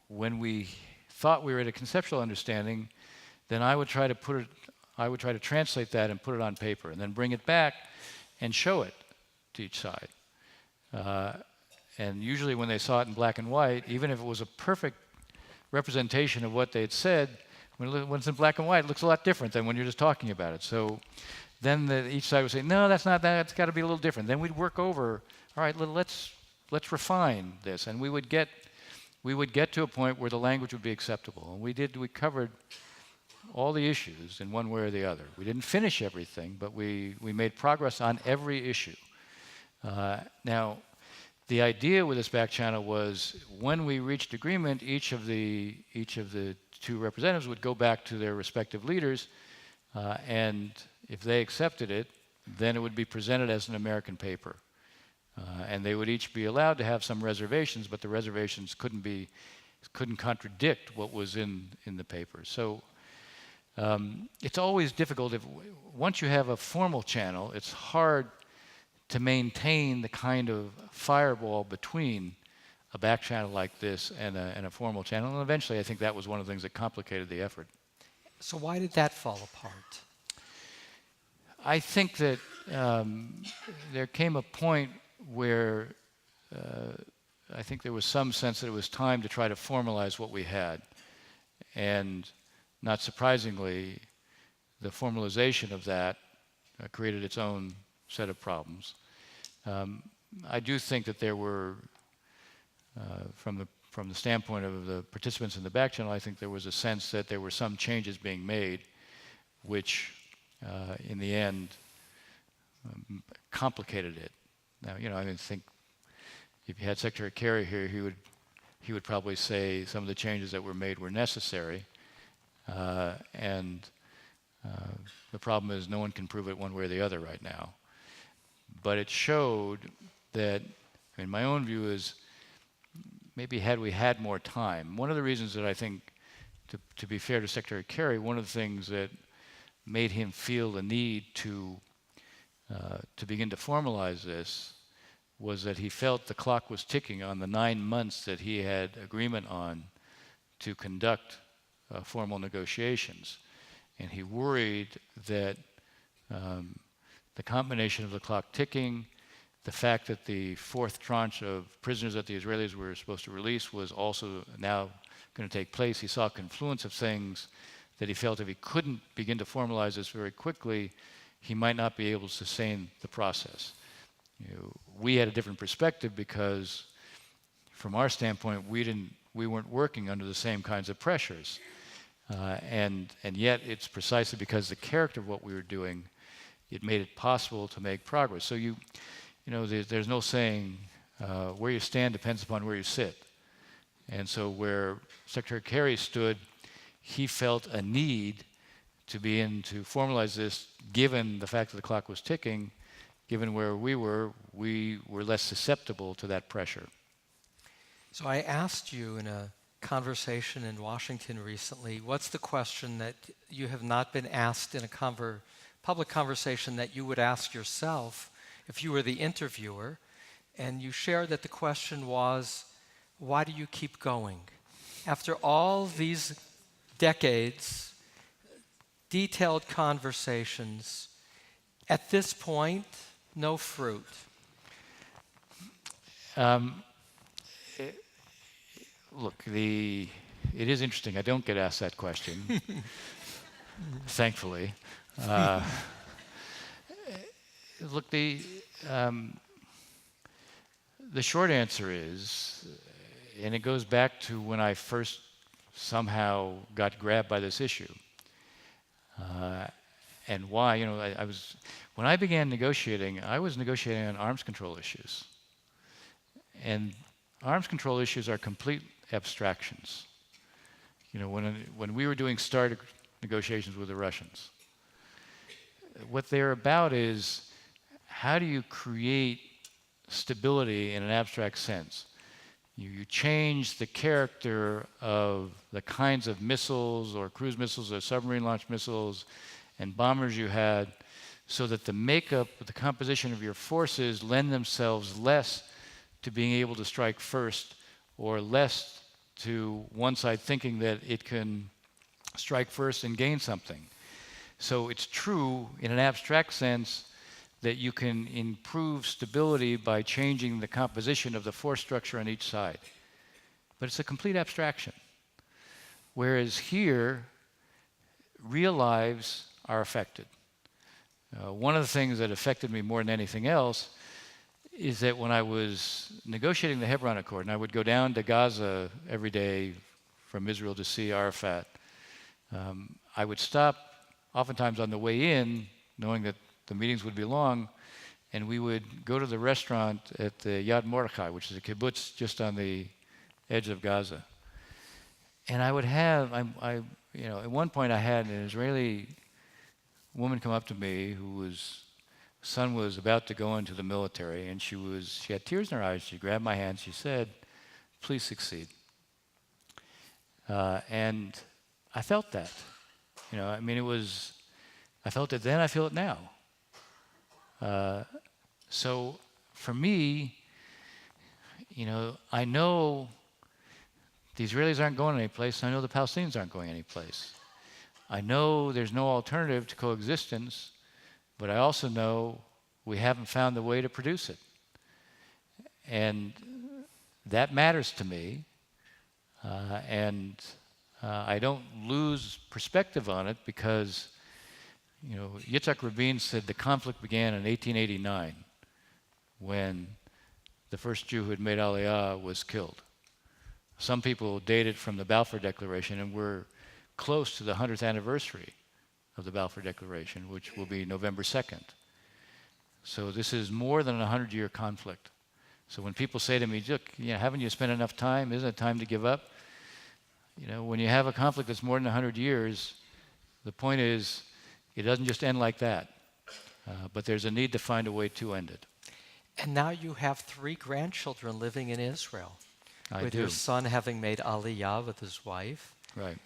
when we thought we were at a conceptual understanding, then I would try to translate that and put it on paper, and then bring it back and show it to each side. And usually when they saw it in black and white, even if it was a perfect representation of what they'd said, when it's in black and white, it looks a lot different than when you're just talking about it. So then each side would say, no, that's not that, it's got to be a little different. Then we'd work over, all right, let's refine this. And we would get to a point where the language would be acceptable. And we covered all the issues in one way or the other. We didn't finish everything, but we made progress on every issue. Now, the idea with this back channel was when we reached agreement, each of the two representatives would go back to their respective leaders, and if they accepted it, then it would be presented as an American paper. And they would each be allowed to have some reservations, but the reservations couldn't contradict what was in the paper. So it's always difficult once you have a formal channel, it's hard to maintain the kind of fireball between a back channel like this and a formal channel. And eventually, I think that was one of the things that complicated the effort. So why did that fall apart? I think that there came a point where I think there was some sense that it was time to try to formalize what we had. And not surprisingly, the formalization of that created its own set of problems. I do think that there were, from the standpoint of the participants in the back channel, I think there was a sense that there were some changes being made, which in the end complicated it. Now, I think if you had Secretary Kerry here, he would probably say some of the changes that were made were necessary, and the problem is no one can prove it one way or the other right now. But it showed that, my own view is maybe had we had more time. One of the reasons that I think to be fair to Secretary Kerry, one of the things that made him feel the need to begin to formalize this was that he felt the clock was ticking on the 9 months that he had agreement on to conduct formal negotiations. And he worried that the combination of the clock ticking, the fact that the fourth tranche of prisoners that the Israelis were supposed to release was also now going to take place. He saw a confluence of things that he felt if he couldn't begin to formalize this very quickly, he might not be able to sustain the process. We had a different perspective because from our standpoint, we weren't working under the same kinds of pressures. And yet it's precisely because the character of what we were doing, it made it possible to make progress. So there's no saying where you stand depends upon where you sit. And so where Secretary Kerry stood, he felt a need to begin to formalize this, given the fact that the clock was ticking. Given where we were less susceptible to that pressure. So I asked you in a conversation in Washington recently, what's the question that you have not been asked in a public conversation that you would ask yourself if you were the interviewer? And you shared that the question was, why do you keep going? After all these decades, detailed conversations, at this point, no fruit. Look, it is interesting. I don't get asked that question, thankfully. Look, the short answer is, and it goes back to when I first somehow got grabbed by this issue, and why. When I began negotiating, I was negotiating on arms control issues. And arms control issues are complete abstractions. When we were doing START negotiations with the Russians, what they're about is how do you create stability in an abstract sense? You change the character of the kinds of missiles or cruise missiles or submarine-launched missiles and bombers you had, so that the makeup, the composition of your forces lend themselves less to being able to strike first or less to one side thinking that it can strike first and gain something. So it's true in an abstract sense that you can improve stability by changing the composition of the force structure on each side. But it's a complete abstraction. Whereas here, real lives are affected. One of the things that affected me more than anything else is that when I was negotiating the Hebron Accord, and I would go down to Gaza every day from Israel to see Arafat, I would stop oftentimes on the way in, knowing that the meetings would be long, and we would go to the restaurant at the Yad Mordechai, which is a kibbutz just on the edge of Gaza. And I would have, at one point I had an Israeli woman come up to me whose son was about to go into the military, and she had tears in her eyes. She grabbed my hand. She said, "Please succeed." And I felt that. I felt it then. I feel it now. So for me, I know the Israelis aren't going anyplace. I know the Palestinians aren't going anyplace. I know there's no alternative to coexistence, but I also know we haven't found the way to produce it. And that matters to me, and I don't lose perspective on it because, Yitzhak Rabin said the conflict began in 1889 when the first Jew who had made Aliyah was killed. Some people date it from the Balfour Declaration, and we're close to the 100th anniversary of the Balfour Declaration, which will be November 2nd. So this is more than a 100-year conflict. So when people say to me, "Look, haven't you spent enough time? Isn't it time to give up?" When you have a conflict that's more than 100 years, the point is it doesn't just end like that. But there's a need to find a way to end it. And now you have 3 grandchildren living in Israel. I with do. your son having made Aliyah with his wife. Right.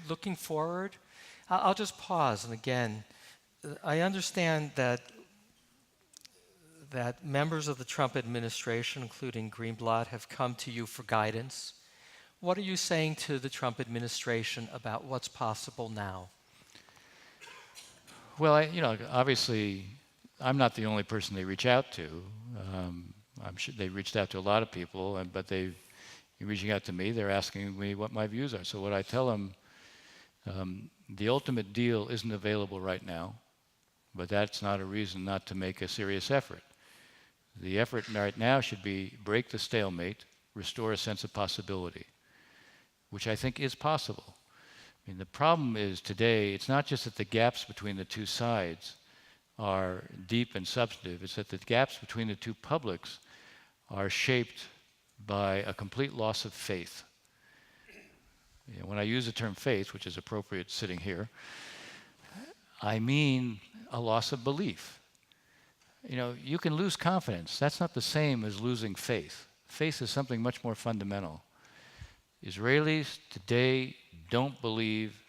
Looking forward, I'll just pause. And again, I understand that members of the Trump administration, including Greenblatt, have come to you for guidance. What are you saying to the Trump administration about what's possible now? Well, obviously, I'm not the only person they reach out to. I'm sure they reached out to a lot of people, but they're reaching out to me. They're asking me what my views are. So what I tell them, the ultimate deal isn't available right now, but that's not a reason not to make a serious effort. The effort right now should be break the stalemate, restore a sense of possibility, which I think is possible. I mean, the problem is today, it's not just that the gaps between the two sides are deep and substantive, it's that the gaps between the two publics are shaped by a complete loss of faith. When I use the term faith, which is appropriate sitting here, I mean a loss of belief. You can lose confidence. That's not the same as losing faith. Faith is something much more fundamental. Israelis today don't believe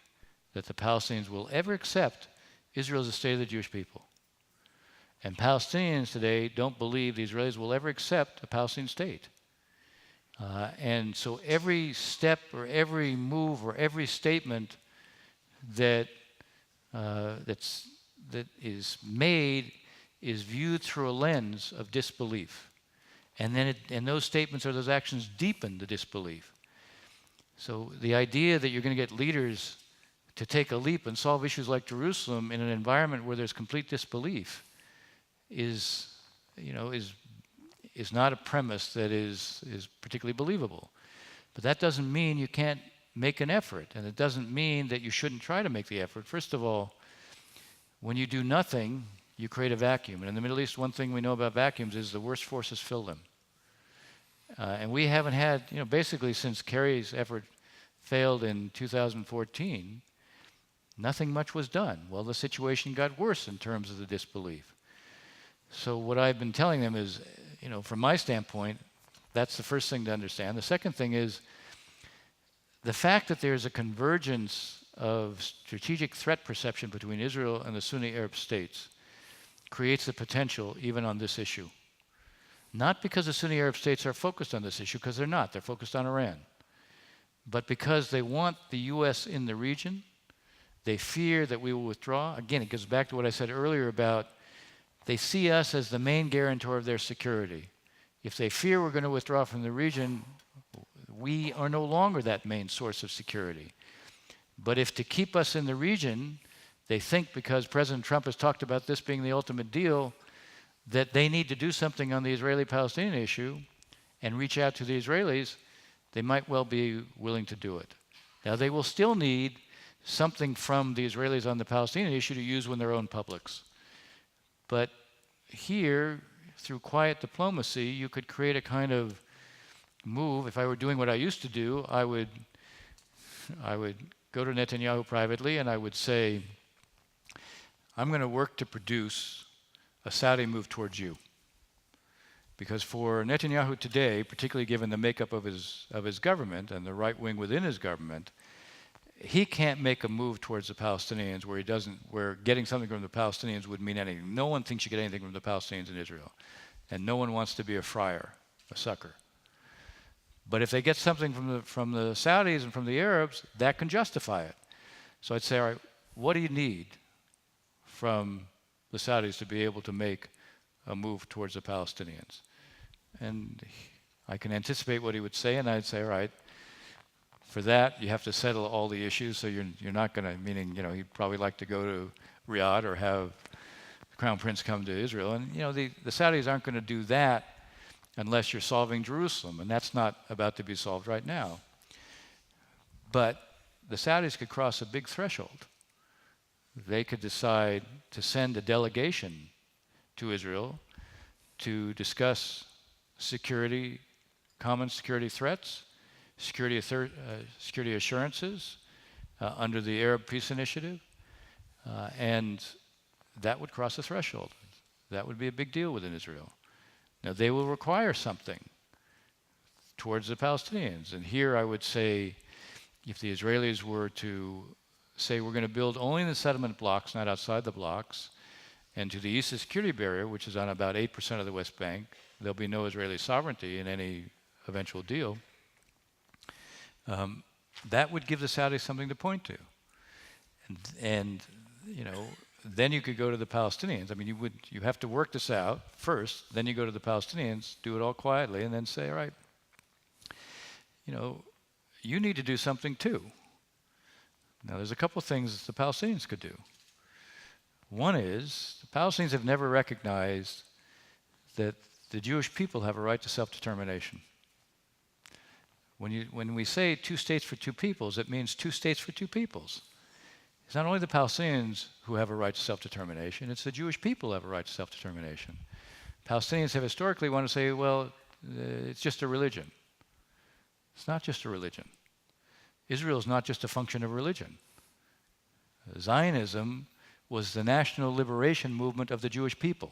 that the Palestinians will ever accept Israel as the state of the Jewish people. And Palestinians today don't believe the Israelis will ever accept a Palestinian state. And so every step or every move or every statement that is made is viewed through a lens of disbelief. And those statements or those actions deepen the disbelief. So the idea that you're going to get leaders to take a leap and solve issues like Jerusalem in an environment where there's complete disbelief is not a premise that is particularly believable. But that doesn't mean you can't make an effort, and it doesn't mean that you shouldn't try to make the effort. First of all, when you do nothing, you create a vacuum. And in the Middle East, one thing we know about vacuums is the worst forces fill them. And we haven't had, basically since Kerry's effort failed in 2014, nothing much was done. Well, the situation got worse in terms of the disbelief. So what I've been telling them is, from my standpoint, that's the first thing to understand. The second thing is the fact that there's a convergence of strategic threat perception between Israel and the Sunni Arab states creates the potential even on this issue. Not because the Sunni Arab states are focused on this issue, because they're not. They're focused on Iran. But because they want the U.S. in the region, they fear that we will withdraw. Again, it goes back to what I said earlier about they see us as the main guarantor of their security. If they fear we're going to withdraw from the region, we are no longer that main source of security. But if to keep us in the region, they think because President Trump has talked about this being the ultimate deal, that they need to do something on the Israeli-Palestinian issue and reach out to the Israelis, they might well be willing to do it. Now, they will still need something from the Israelis on the Palestinian issue to use with their own publics. But here, through quiet diplomacy, you could create a kind of move. If I were doing what I used to do, I would go to Netanyahu privately and I would say, I'm going to work to produce a Saudi move towards you. Because for Netanyahu today, particularly given the makeup of his government and the right wing within his government, he can't make a move towards the Palestinians where getting something from the Palestinians would mean anything. No one thinks you get anything from the Palestinians in Israel. And no one wants to be a friar, a sucker. But if they get something from the Saudis and from the Arabs, that can justify it. So I'd say, all right, what do you need from the Saudis to be able to make a move towards the Palestinians? And I can anticipate what he would say, and I'd say, all right, for that, you have to settle all the issues, so you're not going to, meaning, he'd probably like to go to Riyadh or have the Crown Prince come to Israel. And, the Saudis aren't going to do that unless you're solving Jerusalem, and that's not about to be solved right now. But the Saudis could cross a big threshold. They could decide to send a delegation to Israel to discuss security, common security threats, security assurances under the Arab Peace Initiative, and that would cross a threshold. That would be a big deal within Israel. Now, they will require something towards the Palestinians, and here I would say if the Israelis were to say we're going to build only in the settlement blocks, not outside the blocks, and to the east of the security barrier, which is on about 8% of the West Bank, there'll be no Israeli sovereignty in any eventual deal, that would give the Saudis something to point to. And you know, then you could go to the Palestinians. I mean, you have to work this out first, then you go to the Palestinians, do it all quietly, and then say, all right, you know, you need to do something too. Now, there's a couple of things the Palestinians could do. One is, the Palestinians have never recognized that the Jewish people have a right to self-determination. When we say 2 states for 2 peoples, it means 2 states for 2 peoples. It's not only the Palestinians who have a right to self-determination, it's the Jewish people who have a right to self-determination. Palestinians have historically wanted to say, well, it's just a religion. It's not just a religion. Israel is not just a function of religion. Zionism was the national liberation movement of the Jewish people.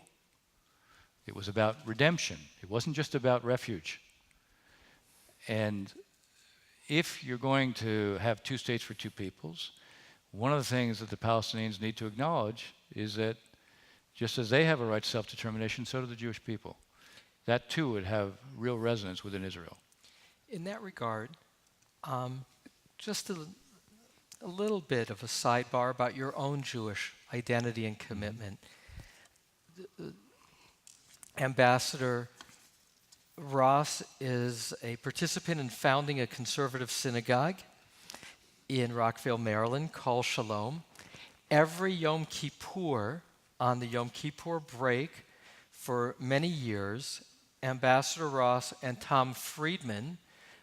It was about redemption. It wasn't just about refuge. And if you're going to have 2 states for 2 peoples, one of the things that the Palestinians need to acknowledge is that just as they have a right to self-determination, so do the Jewish people. That too would have real resonance within Israel. In that regard, just a little bit of a sidebar about your own Jewish identity and commitment. Ambassador Ross is a participant in founding a conservative synagogue in Rockville, Maryland, called Shalom. Every Yom Kippur, on the Yom Kippur break for many years, Ambassador Ross and Tom Friedman,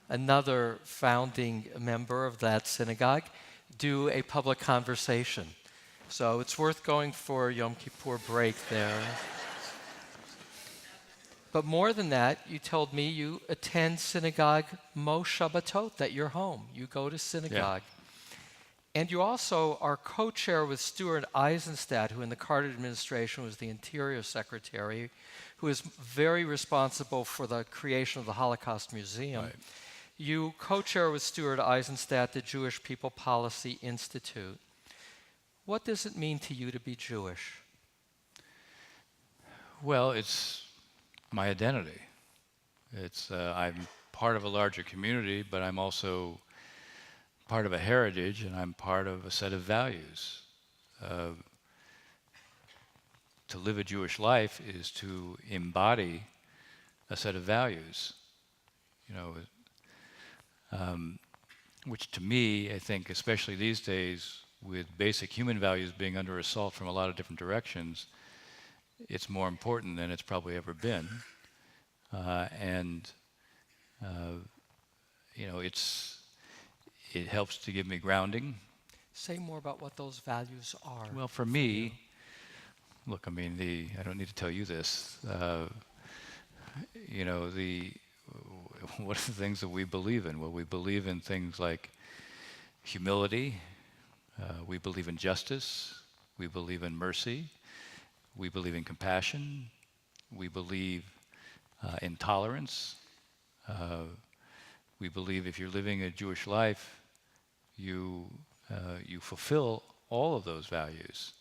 another founding member of that synagogue, do a public conversation. So it's worth going for Yom Kippur break there. But more than that, you told me you attend synagogue Mo Shabbatot at your home. You go to synagogue. Yeah. And you also are co-chair with Stuart Eisenstadt, who in the Carter administration was the Interior Secretary, who is very responsible for the creation of the Holocaust Museum. Right. You co-chair with Stuart Eisenstadt the Jewish People Policy Institute. What does it mean to you to be Jewish? Well, it's my identity. It's I'm part of a larger community, but I'm also part of a heritage, and I'm part of a set of values. To live a Jewish life is to embody a set of values, you know, which to me, I think, especially these days, with basic human values being under assault from a lot of different directions, it's more important than it's probably ever been. You know, it helps to give me grounding. Say more about what those values are. Well, for me, look, I mean, I don't need to tell you this. You know, what are the things that we believe in? Well, we believe in things like humility. We believe in justice. We believe in mercy. We believe in compassion. We believe in tolerance. We believe if you're living a Jewish life, you fulfill all of those values.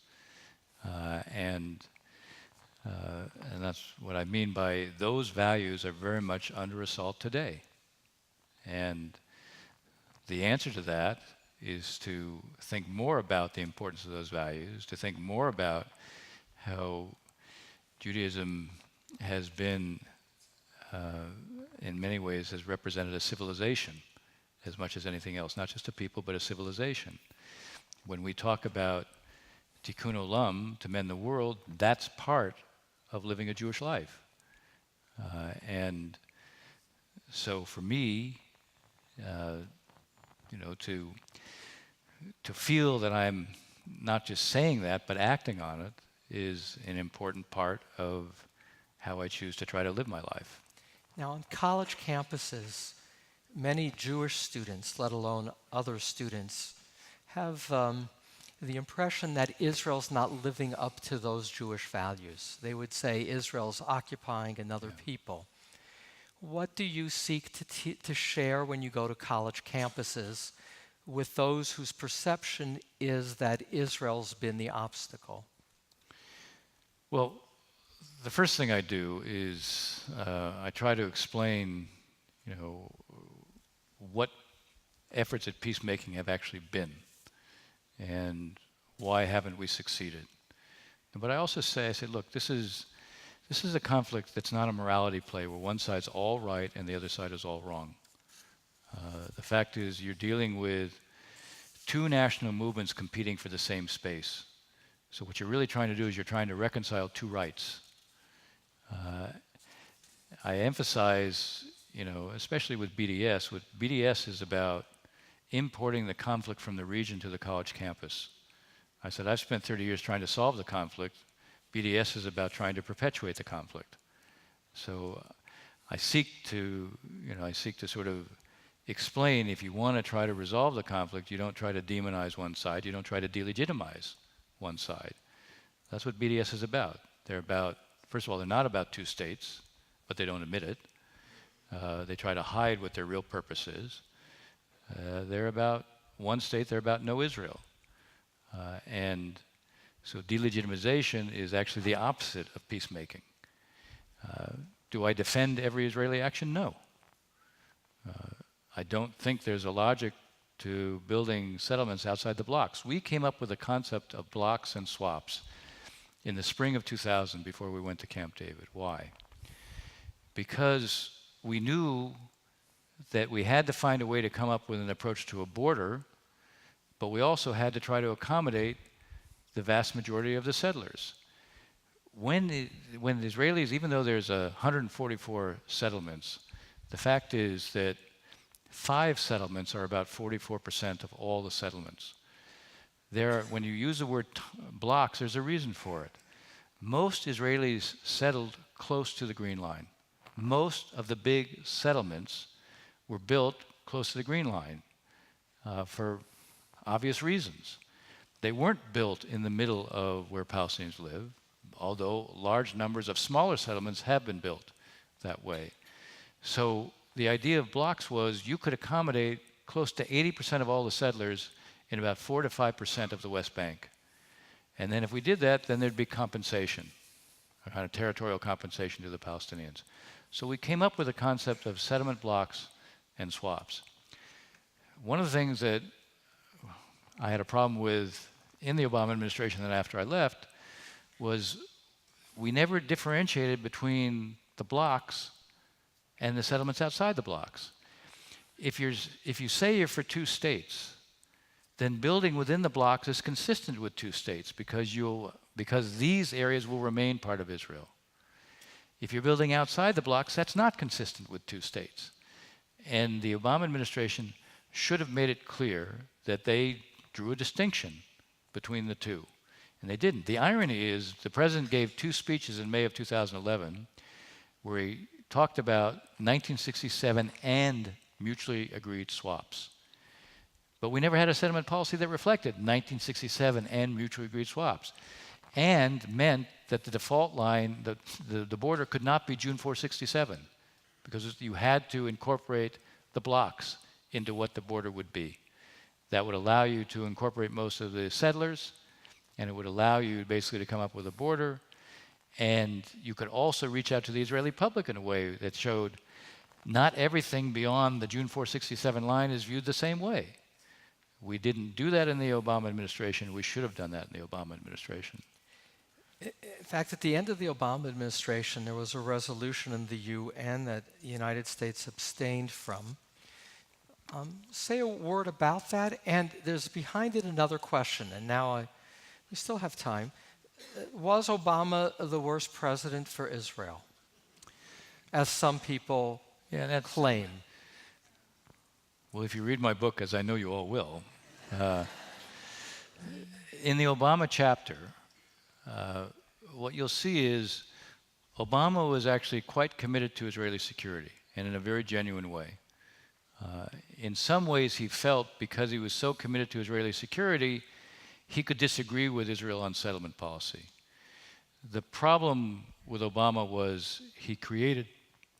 And that's what I mean by those values are very much under assault today. And the answer to that is to think more about the importance of those values, to think more about how Judaism has been, in many ways, has represented a civilization as much as anything else, not just a people, but a civilization. When we talk about tikkun olam, to mend the world, that's part of living a Jewish life. And so for me, you know, to feel that I'm not just saying that, but acting on it, is an important part of how I choose to try to live my life. Now, on college campuses, many Jewish students, let alone other students, have the impression that Israel's not living up to those Jewish values. They would say Israel's occupying another people. What do you seek to share when you go to college campuses with those whose perception is that Israel's been the obstacle? Well, the first thing I do is I try to explain, what efforts at peacemaking have actually been, and why haven't we succeeded. But I also say, look, this is a conflict that's not a morality play where one side's all right and the other side is all wrong. The fact is you're dealing with two national movements competing for the same space. So what you're really trying to do is you're trying to reconcile two rights. I emphasize, especially with BDS, what BDS is about importing the conflict from the region to the college campus. I said, I've spent 30 years trying to solve the conflict. BDS is about trying to perpetuate the conflict. So I seek to sort of explain, if you want to try to resolve the conflict, you don't try to demonize one side, you don't try to delegitimize one side. That's what BDS is about. They're about, first of all, they're not about two states, but they don't admit it. They try to hide what their real purpose is. They're about one state, they're about no Israel. And so delegitimization is actually the opposite of peacemaking. Do I defend every Israeli action? No. I don't think there's a logic to building settlements outside the blocks. We came up with the concept of blocks and swaps in the spring of 2000 before we went to Camp David. Why? Because we knew that we had to find a way to come up with an approach to a border, but we also had to try to accommodate the vast majority of the settlers. When the Israelis, even though there's 144 settlements, the fact is that 5 settlements are about 44% of all the settlements. When you use the word blocks, there's a reason for it. Most Israelis settled close to the Green Line. Most of the big settlements were built close to the Green Line for obvious reasons. They weren't built in the middle of where Palestinians live, although large numbers of smaller settlements have been built that way. So the idea of blocks was you could accommodate close to 80% of all the settlers in about 4 to 5% of the West Bank. And then if we did that, then there'd be compensation, a kind of territorial compensation to the Palestinians. So we came up with a concept of settlement blocks and swaps. One of the things that I had a problem with in the Obama administration and after I left was we never differentiated between the blocks and the settlements outside the blocks. If you say you're for 2 states, then building within the blocks is consistent with 2 states because these areas will remain part of Israel. If you're building outside the blocks, that's not consistent with 2 states. And the Obama administration should have made it clear that they drew a distinction between the two. And they didn't. The irony is the president gave 2 speeches in May of 2011 where he talked about 1967 and mutually agreed swaps. But we never had a settlement policy that reflected 1967 and mutually agreed swaps, and meant that the default line, the border could not be June 467, because you had to incorporate the blocks into what the border would be. That would allow you to incorporate most of the settlers, and it would allow you basically to come up with a border, and you could also reach out to the Israeli public in a way that showed not everything beyond the June 467 line is viewed the same way. We didn't do that in the Obama administration. We should have done that in the Obama administration. In fact, at the end of the Obama administration, there was a resolution in the UN that the United States abstained from. Say a word about that, and there's behind it another question, and now we still have time. Was Obama the worst president for Israel, as some people claim? Well, if you read my book, as I know you all will, in the Obama chapter, what you'll see is Obama was actually quite committed to Israeli security, and in a very genuine way. In some ways, he felt because he was so committed to Israeli security, he could disagree with Israel on settlement policy. The problem with Obama was he created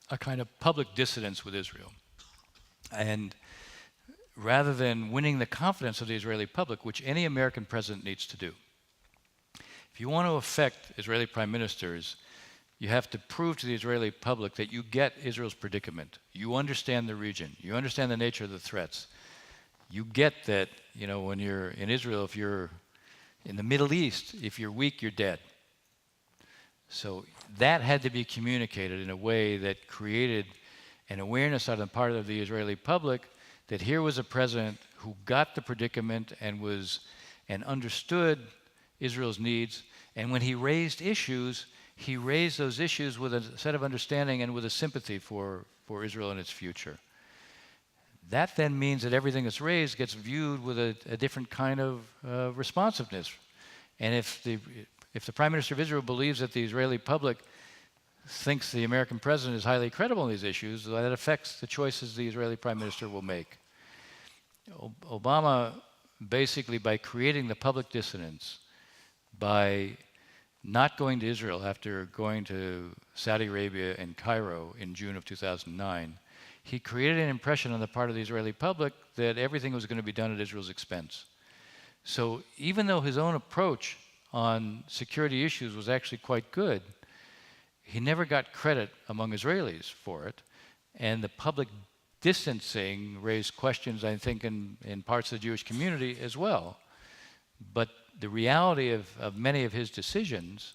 a kind of public dissidence with Israel. And rather than winning the confidence of the Israeli public, which any American president needs to do. If you want to affect Israeli prime ministers, you have to prove to the Israeli public that you get Israel's predicament. You understand the region. You understand the nature of the threats. You get that, when you're in Israel, if you're in the Middle East, if you're weak, you're dead. So that had to be communicated in a way that created an awareness on the part of the Israeli public that here was a president who got the predicament and understood Israel's needs. And when he raised those issues with a set of understanding and with a sympathy for Israel and its future. That then means that everything that's raised gets viewed with a different kind of responsiveness. And if the Prime Minister of Israel believes that the Israeli public thinks the American president is highly credible in these issues, that affects the choices the Israeli Prime Minister will make. Obama, basically by creating the public dissonance, by not going to Israel after going to Saudi Arabia and Cairo in June of 2009, he created an impression on the part of the Israeli public that everything was going to be done at Israel's expense. So even though his own approach on security issues was actually quite good, he never got credit among Israelis for it. And the public distancing raised questions, I think, in parts of the Jewish community as well. But the reality of many of his decisions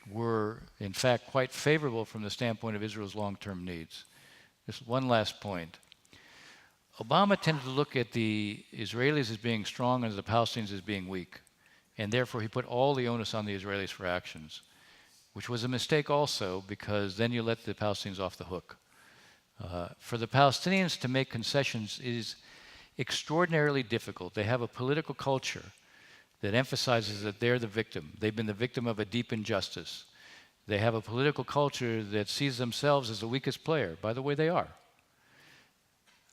were, in fact, quite favorable from the standpoint of Israel's long-term needs. Just one last point. Obama tended to look at the Israelis as being strong and the Palestinians as being weak. And therefore, he put all the onus on the Israelis for actions, which was a mistake also, because then you let the Palestinians off the hook. For the Palestinians to make concessions is extraordinarily difficult. They have a political culture that emphasizes that they're the victim. They've been the victim of a deep injustice. They have a political culture that sees themselves as the weakest player. By the way, they are.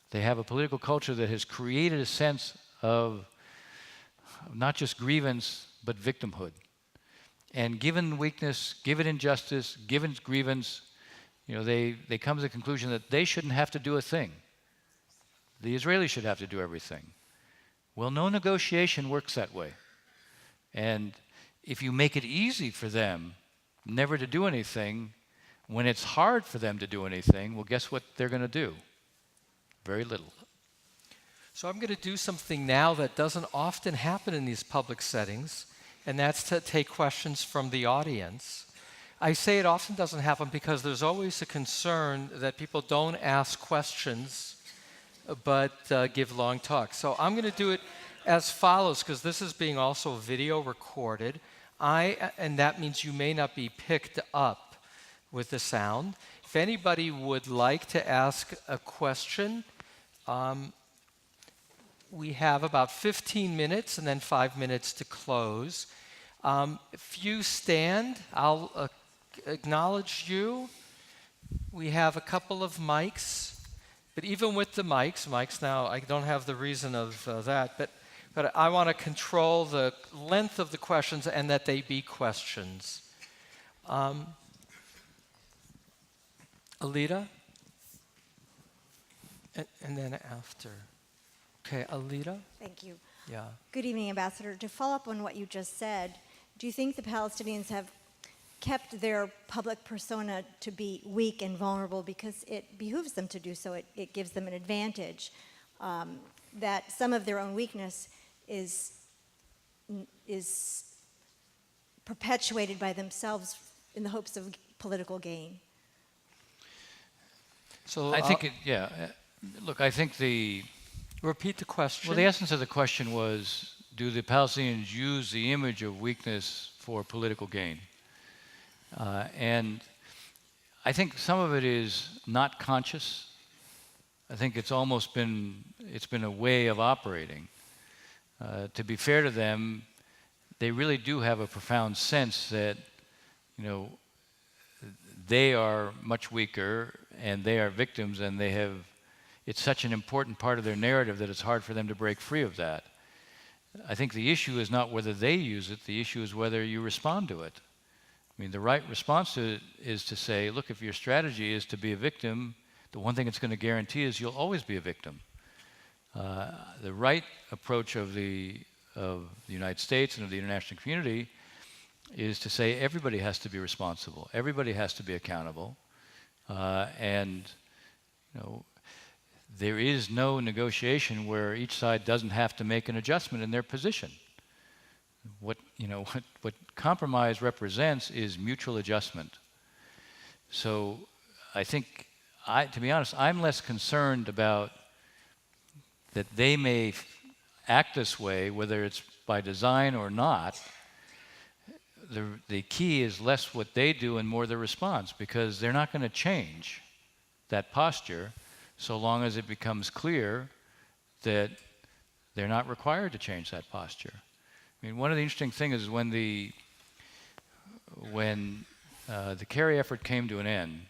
They have a political culture that has created a sense of not just grievance, but victimhood. And given weakness, given injustice, given grievance, they come to the conclusion that they shouldn't have to do a thing. The Israelis should have to do everything. Well, no negotiation works that way. And if you make it easy for them never to do anything, when it's hard for them to do anything, well, guess what they're going to do? Very little. So I'm going to do something now that doesn't often happen in these public settings, and that's to take questions from the audience. I say it often doesn't happen because there's always a concern that people don't ask questions but give long talks. So I'm going to do it as follows, because this is being also video recorded. And that means you may not be picked up with the sound. If anybody would like to ask a question, we have about 15 minutes and then 5 minutes to close. If you stand, I'll acknowledge you. We have a couple of mics, but even with the mics now, I don't have the reason of that, but I want to control the length of the questions and that they be questions. Alita? And then after. Okay, Alita? Thank you. Yeah. Good evening, Ambassador. To follow up on what you just said, do you think the Palestinians have kept their public persona to be weak and vulnerable because it behooves them to do so? It gives them an advantage. That some of their own weakness is perpetuated by themselves in the hopes of political gain. So I think look, I think repeat the question. Well, the essence of the question was, do the Palestinians use the image of weakness for political gain? And I think some of it is not conscious. I think it's been a way of operating. To be fair to them, they really do have a profound sense that, they are much weaker and they are victims, and it's such an important part of their narrative that it's hard for them to break free of that. I think the issue is not whether they use it, the issue is whether you respond to it. I mean, the right response to it is to say, look, if your strategy is to be a victim, the one thing it's going to guarantee is you'll always be a victim. The right approach of the United States and of the international community is to say everybody has to be responsible, everybody has to be accountable, and there is no negotiation where each side doesn't have to make an adjustment in their position. What compromise represents is mutual adjustment. So I think, to be honest, I'm less concerned about that they may act this way, whether it's by design or not. The key is less what they do and more the response, because they're not going to change that posture so long as it becomes clear that they're not required to change that posture. I mean, one of the interesting things is when the Kerry effort came to an end,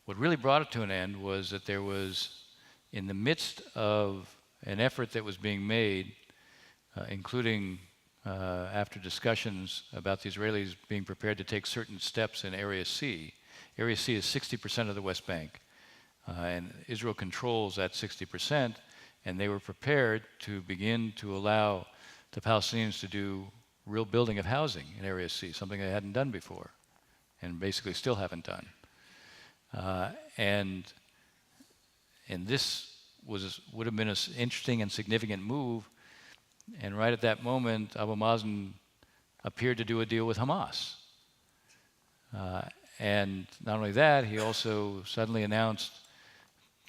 what really brought it to an end was that there was, in the midst of an effort that was being made, including after discussions about the Israelis being prepared to take certain steps in Area C. Area C is 60% of the West Bank, and Israel controls that 60%, and they were prepared to begin to allow the Palestinians to do real building of housing in Area C, something they hadn't done before, and basically still haven't done. And this would have been an interesting and significant move, and right at that moment, Abu Mazen appeared to do a deal with Hamas. And not only that, he also suddenly announced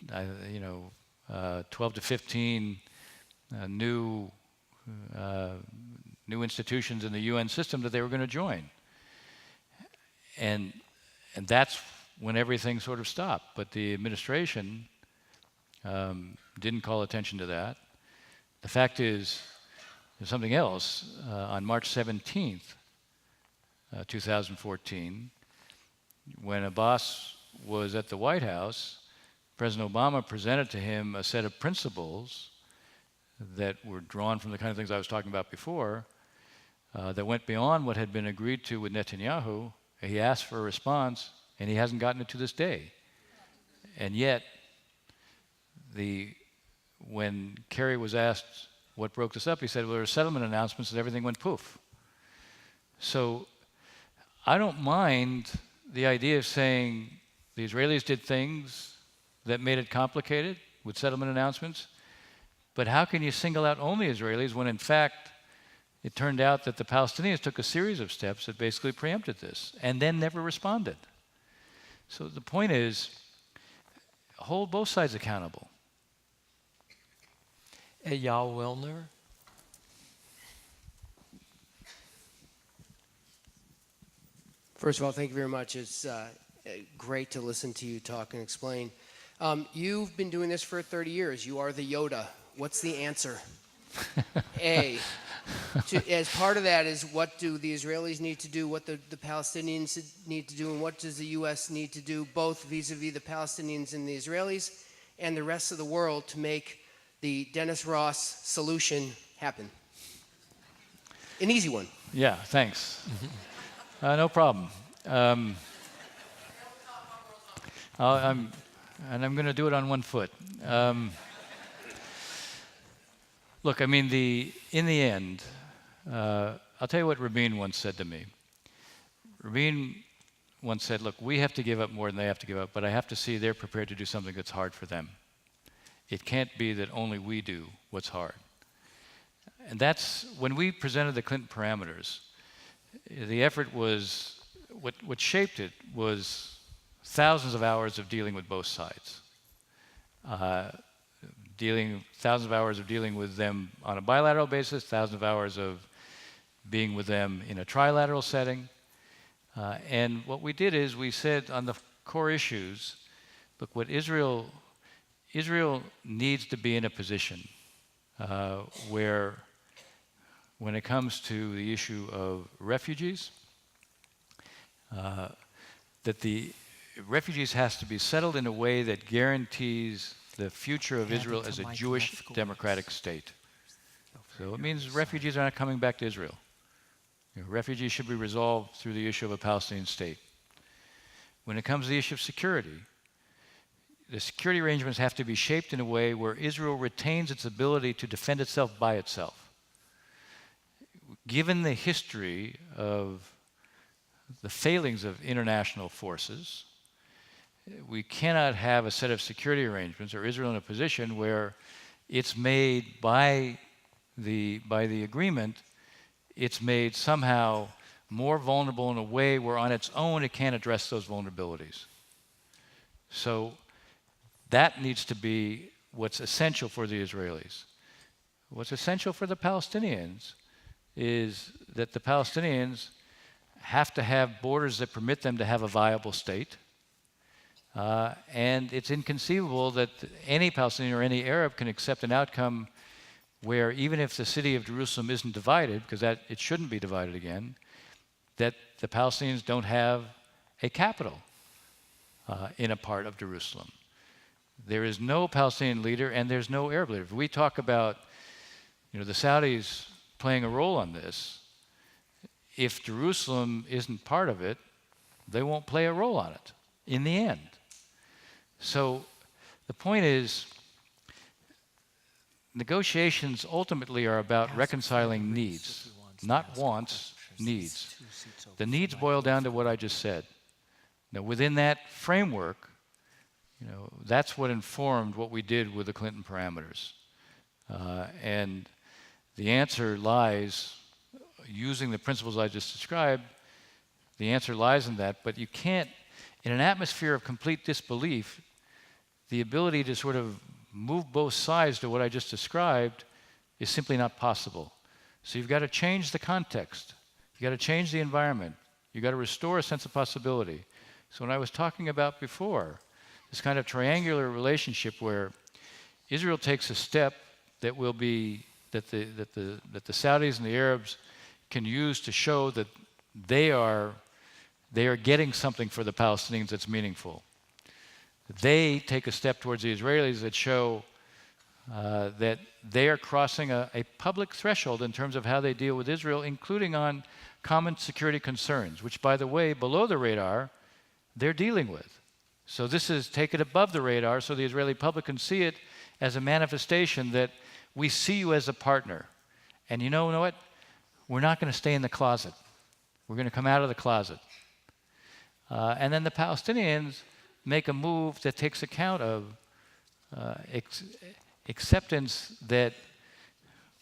12 to 15 new institutions in the UN system that they were going to join. And that's when everything sort of stopped. But the administration didn't call attention to that. The fact is, there's something else. On March 17th, 2014, when Abbas was at the White House, President Obama presented to him a set of principles that were drawn from the kind of things I was talking about before, that went beyond what had been agreed to with Netanyahu. He asked for a response, and he hasn't gotten it to this day. And yet, when Kerry was asked what broke this up, he said, well, there were settlement announcements and everything went poof. So I don't mind the idea of saying the Israelis did things that made it complicated with settlement announcements, but how can you single out only Israelis when in fact it turned out that the Palestinians took a series of steps that basically preempted this and then never responded? So the point is, hold both sides accountable. Eyal Wilner. First of all, thank you very much. It's great to listen to you talk and explain. You've been doing this for 30 years. You are the Yoda. What's the answer? A, as part of that is, what do the Israelis need to do, what the Palestinians need to do, and what does the U.S. need to do, both vis-a-vis the Palestinians and the Israelis and the rest of the world, to make the Dennis Ross solution happen? An easy one. Yeah, thanks. No problem. I'm going to do it on one foot. Look, I mean, in the end, I'll tell you what Rabin once said to me. Rabin once said, look, we have to give up more than they have to give up, but I have to see they're prepared to do something that's hard for them. It can't be that only we do what's hard. And that's, when we presented the Clinton parameters, the effort was, what shaped it was thousands of hours of dealing with both sides. Thousands of hours of dealing with them on a bilateral basis, thousands of hours of being with them in a trilateral setting. And what we did is we said on the core issues, look, what Israel needs to be in a position where, when it comes to the issue of refugees, that the refugees has to be settled in a way that guarantees the future of Israel as a Jewish democratic state. So it means refugees are not coming back to Israel. Refugees should be resolved through the issue of a Palestinian state. When it comes to the issue of security, the security arrangements have to be shaped in a way where Israel retains its ability to defend itself by itself. Given the history of the failings of international forces, we cannot have a set of security arrangements or Israel in a position where it's made by the agreement, it's made somehow more vulnerable in a way where on its own it can't address those vulnerabilities. So that needs to be what's essential for the Israelis. What's essential for the Palestinians is that the Palestinians have to have borders that permit them to have a viable state. And it's inconceivable that any Palestinian or any Arab can accept an outcome where even if the city of Jerusalem isn't divided, because it shouldn't be divided again, that the Palestinians don't have a capital in a part of Jerusalem. There is no Palestinian leader and there's no Arab leader. If we talk about the Saudis playing a role on this, if Jerusalem isn't part of it, they won't play a role on it in the end. So the point is, negotiations ultimately are about reconciling needs, not wants, needs. The needs boil down to what I just said. Now, within that framework, that's what informed what we did with the Clinton parameters. And the answer lies, using the principles I just described, the answer lies in that, but you can't, in an atmosphere of complete disbelief, the ability to sort of move both sides to what I just described is simply not possible. So you've got to change the context. You've got to change the environment. You've got to restore a sense of possibility. So when I was talking about before, this kind of triangular relationship where Israel takes a step that will be, that the Saudis and the Arabs can use to show that they are getting something for the Palestinians that's meaningful. They take a step towards the Israelis that show that they are crossing a public threshold in terms of how they deal with Israel, including on common security concerns, which, by the way, below the radar, they're dealing with. So this is take it above the radar so the Israeli public can see it as a manifestation that we see you as a partner. And you know what? We're not going to stay in the closet. We're going to come out of the closet. And then the Palestinians make a move that takes account of acceptance that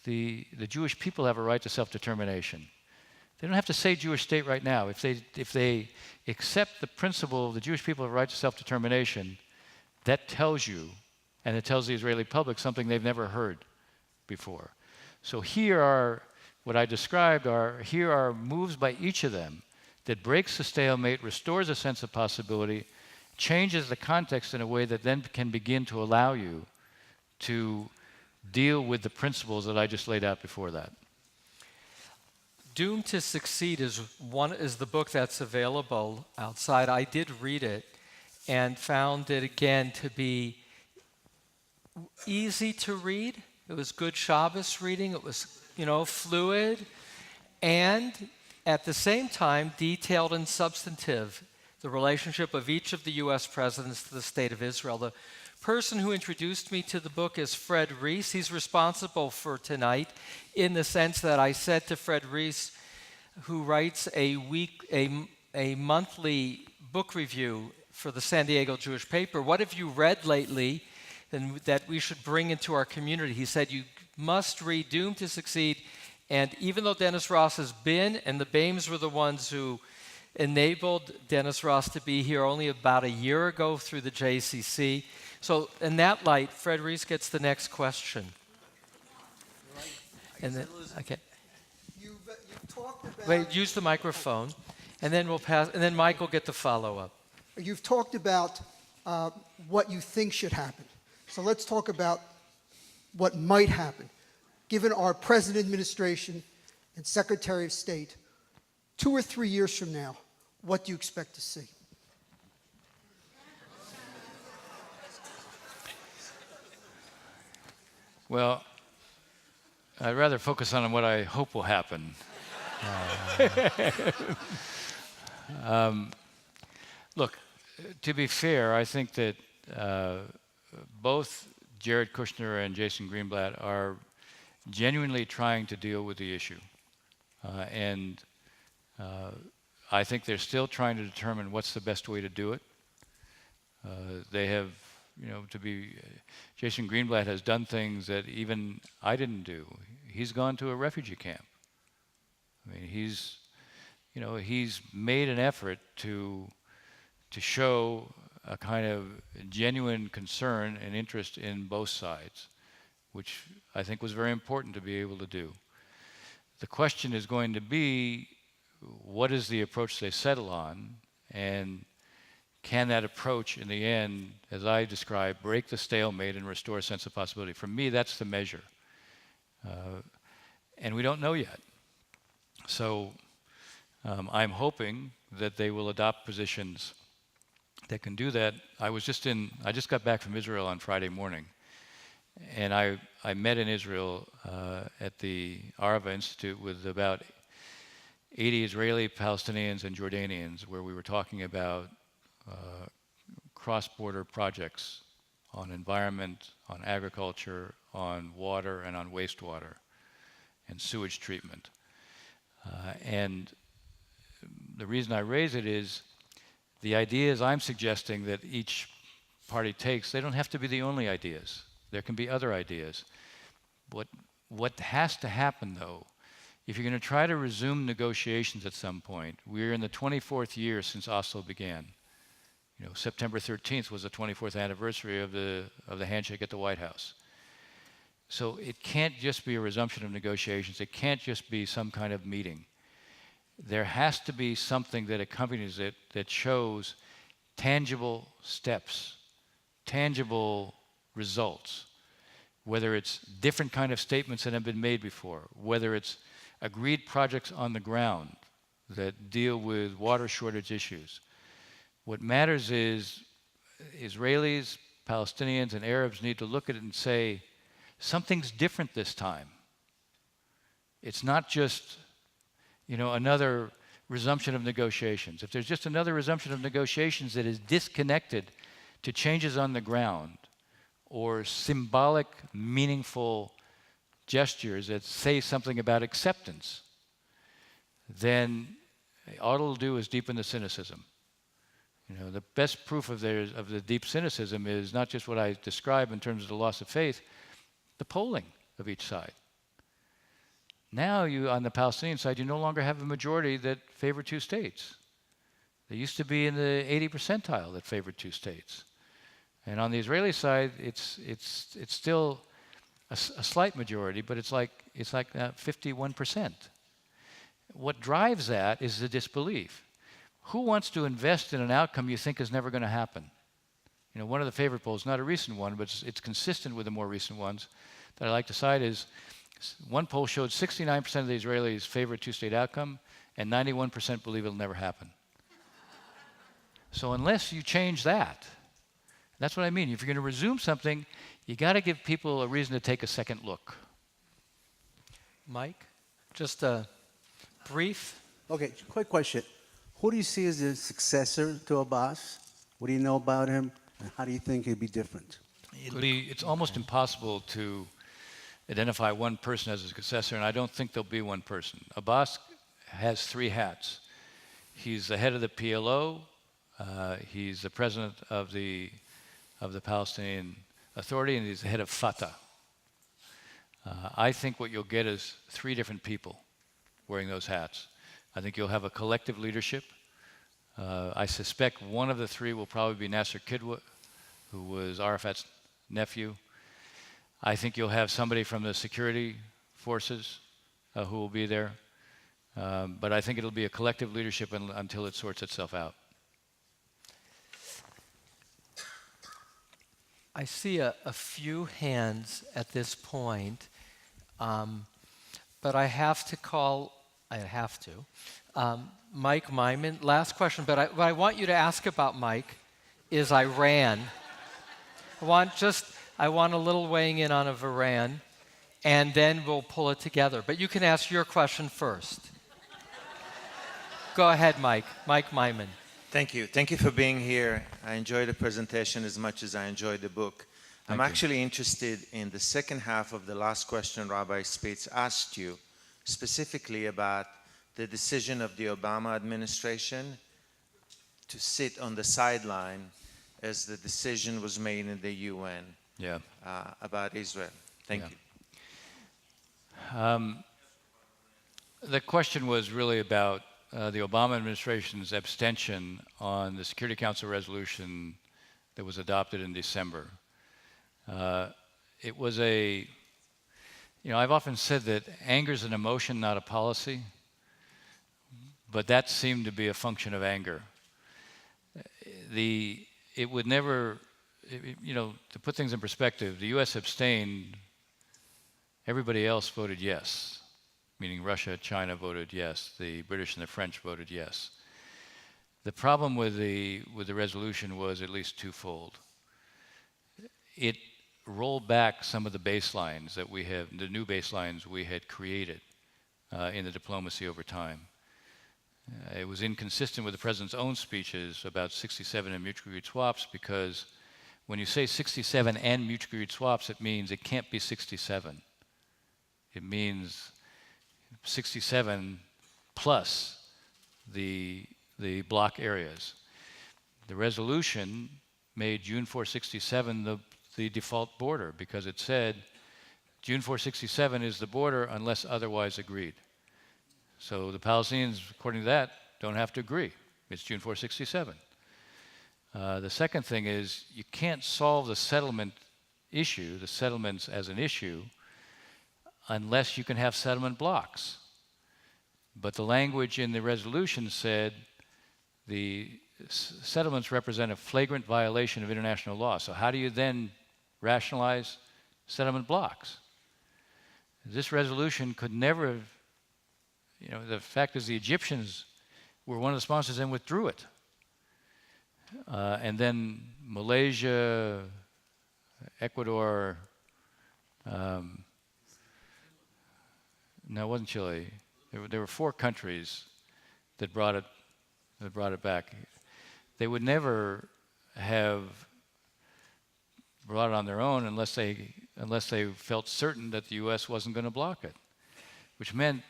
the Jewish people have a right to self-determination. They don't have to say Jewish state right now. If they accept the principle of the Jewish people have a right to self-determination, that tells you, and it tells the Israeli public, something they've never heard before. So here are, what I described here are moves by each of them that breaks the stalemate, restores a sense of possibility, changes the context in a way that then can begin to allow you to deal with the principles that I just laid out before that. Doomed to Succeed is the book that's available outside. I did read it and found it again to be easy to read. It was good Shabbos reading. It was, fluid, and at the same time detailed and substantive. The relationship of each of the U.S. presidents to the State of Israel. The person who introduced me to the book is Fred Reese. He's responsible for tonight in the sense that I said to Fred Reese, who writes a monthly book review for the San Diego Jewish paper, what have you read lately that we should bring into our community? He said, you must read Doomed to Succeed. And even though Dennis Ross has been, and the Bames were the ones who enabled Dennis Ross to be here only about a year ago through the JCC. So in that light, Fred Reese gets the next question. And then, okay. You've talked about... Wait, use the microphone, and then we'll pass, and then Mike will get the follow-up. You've talked about what you think should happen. So let's talk about what might happen. Given our present administration and Secretary of State, 2 or 3 years from now, what do you expect to see? Well, I'd rather focus on what I hope will happen. Look, to be fair, I think that both Jared Kushner and Jason Greenblatt are genuinely trying to deal with the issue. And I think they're still trying to determine what's the best way to do it. They have, Jason Greenblatt has done things that even I didn't do. He's gone to a refugee camp. I mean, he's made an effort to show a kind of genuine concern and interest in both sides, which I think was very important to be able to do. The question is going to be, what is the approach they settle on, and can that approach in the end, as I described, break the stalemate and restore a sense of possibility? For me, that's the measure. And we don't know yet. So I'm hoping that they will adopt positions that can do that. I just got back from Israel on Friday morning, and I met in Israel at the Arava Institute with about 80 Israeli, Palestinians, and Jordanians, where we were talking about cross-border projects on environment, on agriculture, on water, and on wastewater, and sewage treatment. And the reason I raise it is the ideas I'm suggesting that each party takes, they don't have to be the only ideas. There can be other ideas. What has to happen, though, if you're going to try to resume negotiations at some point, we're in the 24th year since Oslo began. September 13th was the 24th anniversary of the handshake at the White House. So it can't just be a resumption of negotiations. It can't just be some kind of meeting. There has to be something that accompanies it that shows tangible steps, tangible results, whether it's different kind of statements that have been made before, whether it's agreed projects on the ground that deal with water shortage issues. What matters is Israelis, Palestinians, and Arabs need to look at it and say, something's different this time. It's not just another resumption of negotiations. If there's just another resumption of negotiations that is disconnected to changes on the ground or symbolic, meaningful gestures that say something about acceptance, then all it'll do is deepen the cynicism. The best proof of the deep cynicism is not just what I describe in terms of the loss of faith, the polling of each side. Now on the Palestinian side, you no longer have a majority that favor two states. They used to be in the 80 percentile that favored two states. And on the Israeli side, it's still a slight majority, but it's like 51%. What drives that is the disbelief. Who wants to invest in an outcome you think is never going to happen? One of the favorite polls, not a recent one, but it's consistent with the more recent ones that I like to cite, is one poll showed 69% of the Israelis favor a two-state outcome, and 91% believe it'll never happen. So unless you change that, that's what I mean. If you're going to resume something, you got to give people a reason to take a second look. Mike, just a brief. Okay, quick question. Who do you see as the successor to Abbas? What do you know about him, and how do you think he'd be different? It's almost impossible to identify one person as a successor, and I don't think there'll be one person. Abbas has three hats. He's the head of the PLO. He's the president of the Palestinian Authority, and he's the head of Fatah. I think what you'll get is three different people wearing those hats. I think you'll have a collective leadership. I suspect one of the three will probably be Nasser Kidwa, who was Arafat's nephew. I think you'll have somebody from the security forces who will be there. But I think it'll be a collective leadership until it sorts itself out. I see a few hands at this point, but I have to Mike Myman. Last question, but what I want you to ask about, Mike, is Iran. I want a little weighing in on of Iran, and then we'll pull it together. But you can ask your question first. Go ahead, Mike. Mike Myman. Thank you. Thank you for being here. I enjoyed the presentation as much as I enjoyed the book. I'm actually interested in the second half of the last question Rabbi Spitz asked you, specifically about the decision of the Obama administration to sit on the sideline as the decision was made in the UN about Israel. Thank you. The question was really about the Obama administration's abstention on the Security Council resolution that was adopted in December. It was I've often said that anger is an emotion, not a policy, but that seemed to be a function of anger. It would never, to put things in perspective, the U.S. abstained, everybody else voted yes, meaning Russia, China voted yes, the British and the French voted yes. The problem with the resolution was at least twofold. It rolled back some of the baselines that we have, the new baselines we had created in the diplomacy over time. It was inconsistent with the president's own speeches about 67 and mutually agreed swaps, because when you say 67 and mutually agreed swaps, it means it can't be 67. It means 67 plus the block areas. The resolution made June 467 the default border, because it said June 467 is the border unless otherwise agreed. So the Palestinians, according to that, don't have to agree. It's June 467. The second thing is you can't solve the settlement issue, the settlements as an issue, unless you can have settlement blocks. But the language in the resolution said the settlements represent a flagrant violation of international law. So how do you then rationalize settlement blocks? This resolution could never have, the fact is the Egyptians were one of the sponsors and withdrew it. And then Malaysia, Ecuador, no, it wasn't Chile. There were 4 countries that brought it back. They would never have brought it on their own unless they felt certain that the U.S. wasn't going to block it, which meant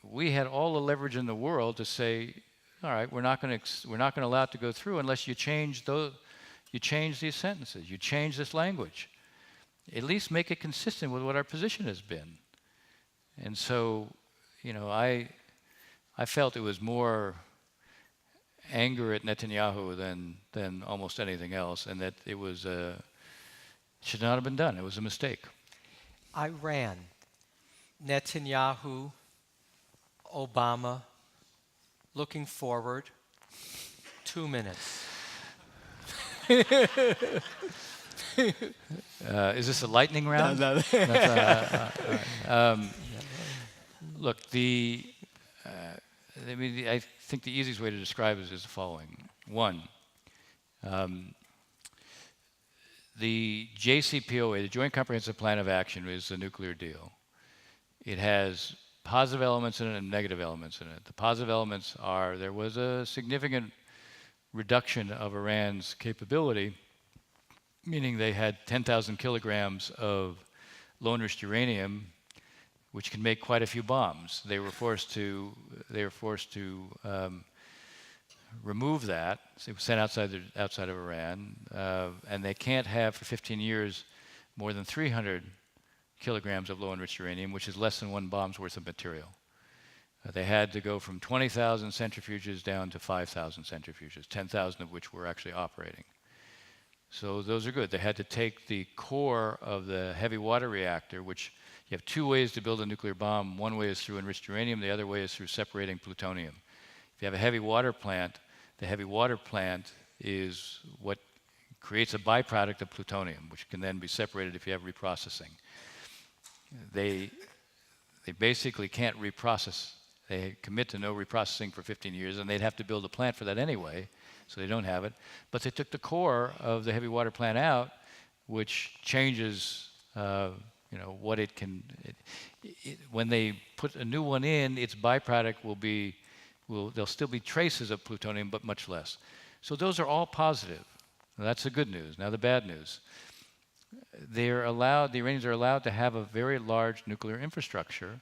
we had all the leverage in the world to say, all right, we're not going to allow it to go through unless you change these sentences, you change this language, at least make it consistent with what our position has been. And so, I felt it was more anger at Netanyahu than almost anything else, and that it was should not have been done. It was a mistake. Iran, Netanyahu, Obama, looking forward, 2 minutes. Is this a lightning round? No. Look, I think the easiest way to describe it is the following. One, the JCPOA, the Joint Comprehensive Plan of Action, is a nuclear deal. It has positive elements in it and negative elements in it. The positive elements are there was a significant reduction of Iran's capability, meaning they had 10,000 kilograms of low-enriched uranium, which can make quite a few bombs. They were forced to remove that. So it was sent outside of Iran, and they can't have for 15 years more than 300 kilograms of low-enriched uranium, which is less than 1 bomb's worth of material. They had to go from 20,000 centrifuges down to 5,000 centrifuges, 10,000 of which were actually operating. So those are good. They had to take the core of the heavy water reactor, which you have 2 ways to build a nuclear bomb. One way is through enriched uranium, the other way is through separating plutonium. If you have a heavy water plant, the heavy water plant is what creates a byproduct of plutonium, which can then be separated if you have reprocessing. They basically can't reprocess. They commit to no reprocessing for 15 years, and they'd have to build a plant for that anyway, so they don't have it. But they took the core of the heavy water plant out, which changes, what it can. When they put a new one in, its byproduct there'll still be traces of plutonium, but much less. So those are all positive. Now, that's the good news. Now the bad news. The Iranians are allowed to have a very large nuclear infrastructure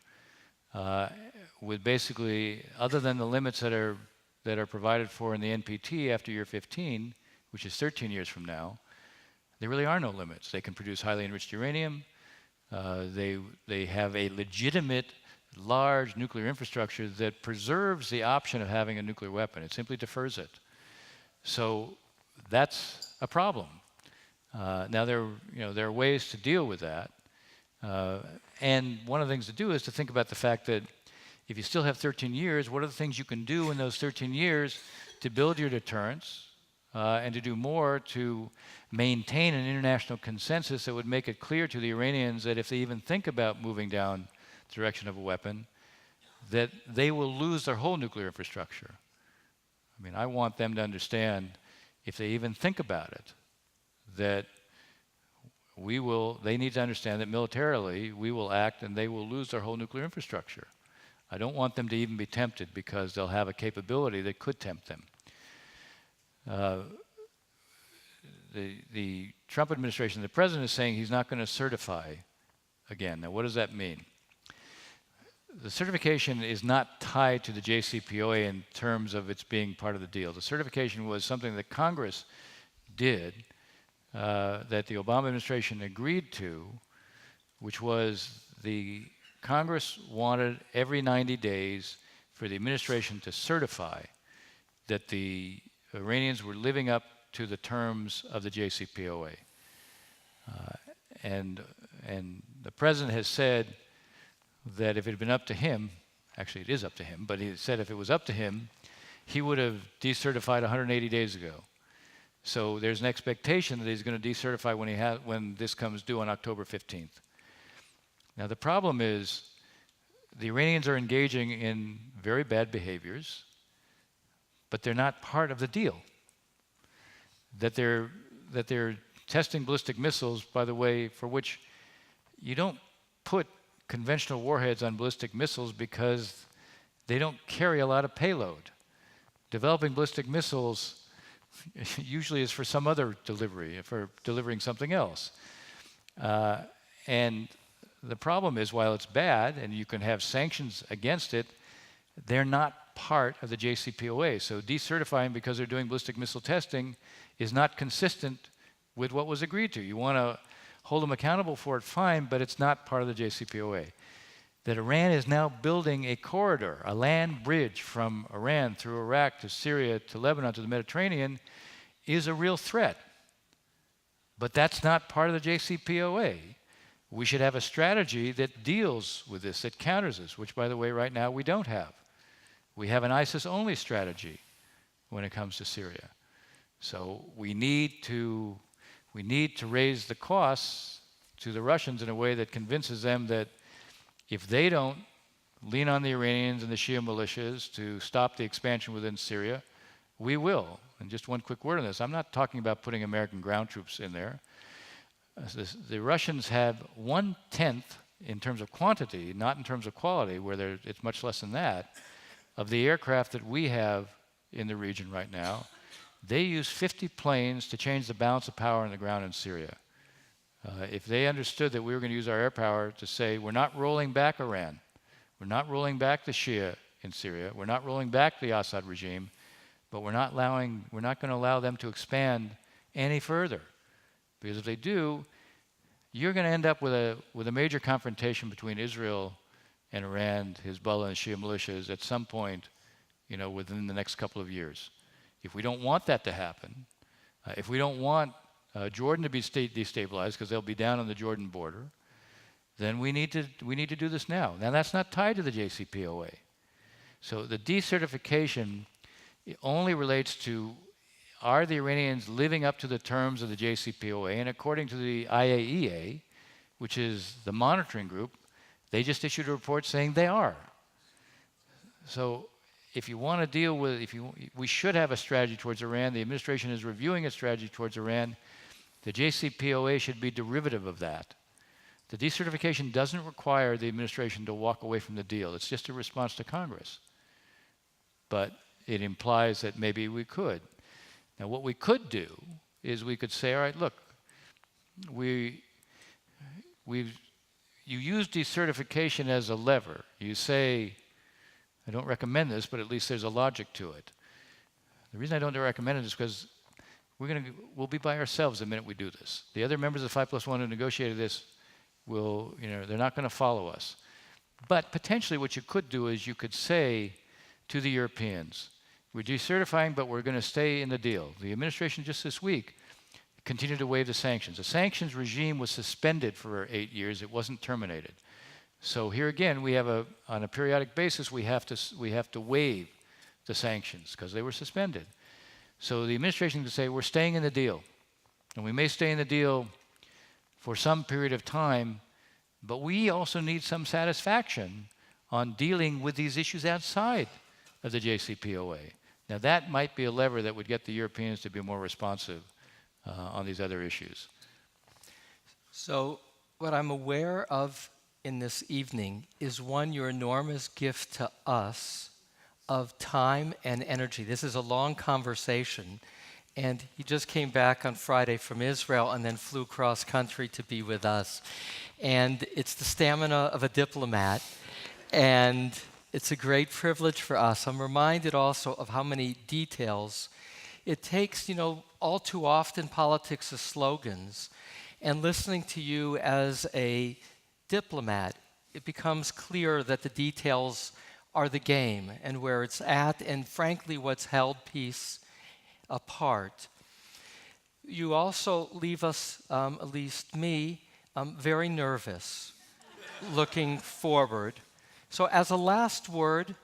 with basically, other than the limits that are provided for in the NPT after year 15, which is 13 years from now, there really are no limits. They can produce highly enriched uranium. They have a legitimate, large nuclear infrastructure that preserves the option of having a nuclear weapon. It simply defers it. So that's a problem. Now there are ways to deal with that. And one of the things to do is to think about the fact that if you still have 13 years, what are the things you can do in those 13 years to build your deterrence and to do more to maintain an international consensus that would make it clear to the Iranians that if they even think about moving down the direction of a weapon, that they will lose their whole nuclear infrastructure. I mean, I want them to understand, if they even think about it, that they need to understand that militarily we will act and they will lose their whole nuclear infrastructure. I don't want them to even be tempted because they'll have a capability that could tempt them. The Trump administration, the president is saying he's not going to certify again. Now, what does that mean? The certification is not tied to the JCPOA in terms of its being part of the deal. The certification was something that Congress did, that the Obama administration agreed to, which was the Congress wanted every 90 days for the administration to certify that the Iranians were living up to the terms of the JCPOA. And the president has said that if it had been up to him, actually it is up to him, but he said if it was up to him, he would have decertified 180 days ago. So there's an expectation that he's going to decertify when this comes due on October 15th. Now the problem is the Iranians are engaging in very bad behaviors, but they're not part of the deal. That they're testing ballistic missiles, by the way, for which you don't put conventional warheads on ballistic missiles because they don't carry a lot of payload. Developing ballistic missiles usually is for some other delivery, for delivering something else. And the problem is, while it's bad and you can have sanctions against it, they're not part of the JCPOA. So decertifying because they're doing ballistic missile testing is not consistent with what was agreed to. You want to hold them accountable for it, fine, but it's not part of the JCPOA. That Iran is now building a corridor, a land bridge from Iran through Iraq to Syria to Lebanon to the Mediterranean is a real threat. But that's not part of the JCPOA. We should have a strategy that deals with this, that counters this, which, by the way, right now we don't have. We have an ISIS-only strategy when it comes to Syria. So we need to raise the costs to the Russians in a way that convinces them that if they don't lean on the Iranians and the Shia militias to stop the expansion within Syria, we will. And just one quick word on this. I'm not talking about putting American ground troops in there. The Russians have 1/10 in terms of quantity, not in terms of quality, where it's much less than that, of the aircraft that we have in the region right now. They use 50 planes to change the balance of power on the ground in Syria. If they understood that we were going to use our air power to say, we're not rolling back Iran, we're not rolling back the Shia in Syria, we're not rolling back the Assad regime, but we're not going to allow them to expand any further. Because if they do, you're going to end up with a major confrontation between Israel and Iran, Hezbollah and Shia militias at some point, within the next couple of years. If we don't want that to happen, if we don't want Jordan to be destabilized because they'll be down on the Jordan border, then we need to do this now. Now that's not tied to the JCPOA. So the decertification only relates to, are the Iranians living up to the terms of the JCPOA? And according to the IAEA, which is the monitoring group, they just issued a report saying they are. So if you want to deal with, we should have a strategy towards Iran. The administration is reviewing a strategy towards Iran. The JCPOA should be derivative of that. The decertification doesn't require the administration to walk away from the deal. It's just a response to Congress. But it implies that maybe we could. Now, what we could do is we could say, all right, look, you use decertification as a lever. You say, I don't recommend this, but at least there's a logic to it. The reason I don't recommend it is because we'll be by ourselves the minute we do this. The other members of 5+1 who negotiated this they're not going to follow us. But potentially what you could do is you could say to the Europeans, we're decertifying, but we're going to stay in the deal. The administration just this week continued to waive the sanctions. The sanctions regime was suspended for 8 years. It wasn't terminated. So here again, we have on a periodic basis, we have to waive the sanctions because they were suspended. So the administration can say, we're staying in the deal. And we may stay in the deal for some period of time, but we also need some satisfaction on dealing with these issues outside of the JCPOA. Now that might be a lever that would get the Europeans to be more responsive on these other issues. So what I'm aware of in this evening is, one, your enormous gift to us of time and energy. This is a long conversation, and he just came back on Friday from Israel and then flew cross country to be with us. And it's the stamina of a diplomat, and it's a great privilege for us. I'm reminded also of how many details it takes. All too often politics is slogans, and listening to you as a diplomat, it becomes clear that the details are the game and where it's at, and frankly what's held peace apart. You also leave us, at least me, very nervous looking forward. So as a last word,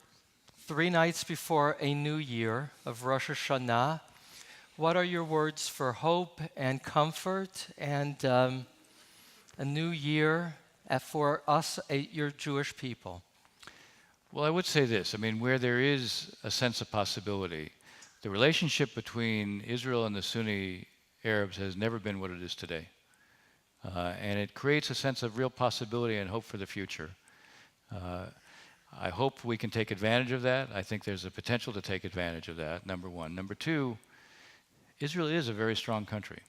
3 nights before a new year of Rosh Hashanah, what are your words for hope and comfort and a new year for us, your Jewish people? Well, I would say this. Where there is a sense of possibility, the relationship between Israel and the Sunni Arabs has never been what it is today. And it creates a sense of real possibility and hope for the future. I hope we can take advantage of that. I think there's a potential to take advantage of that, number one. Number two, Israel is a very strong country.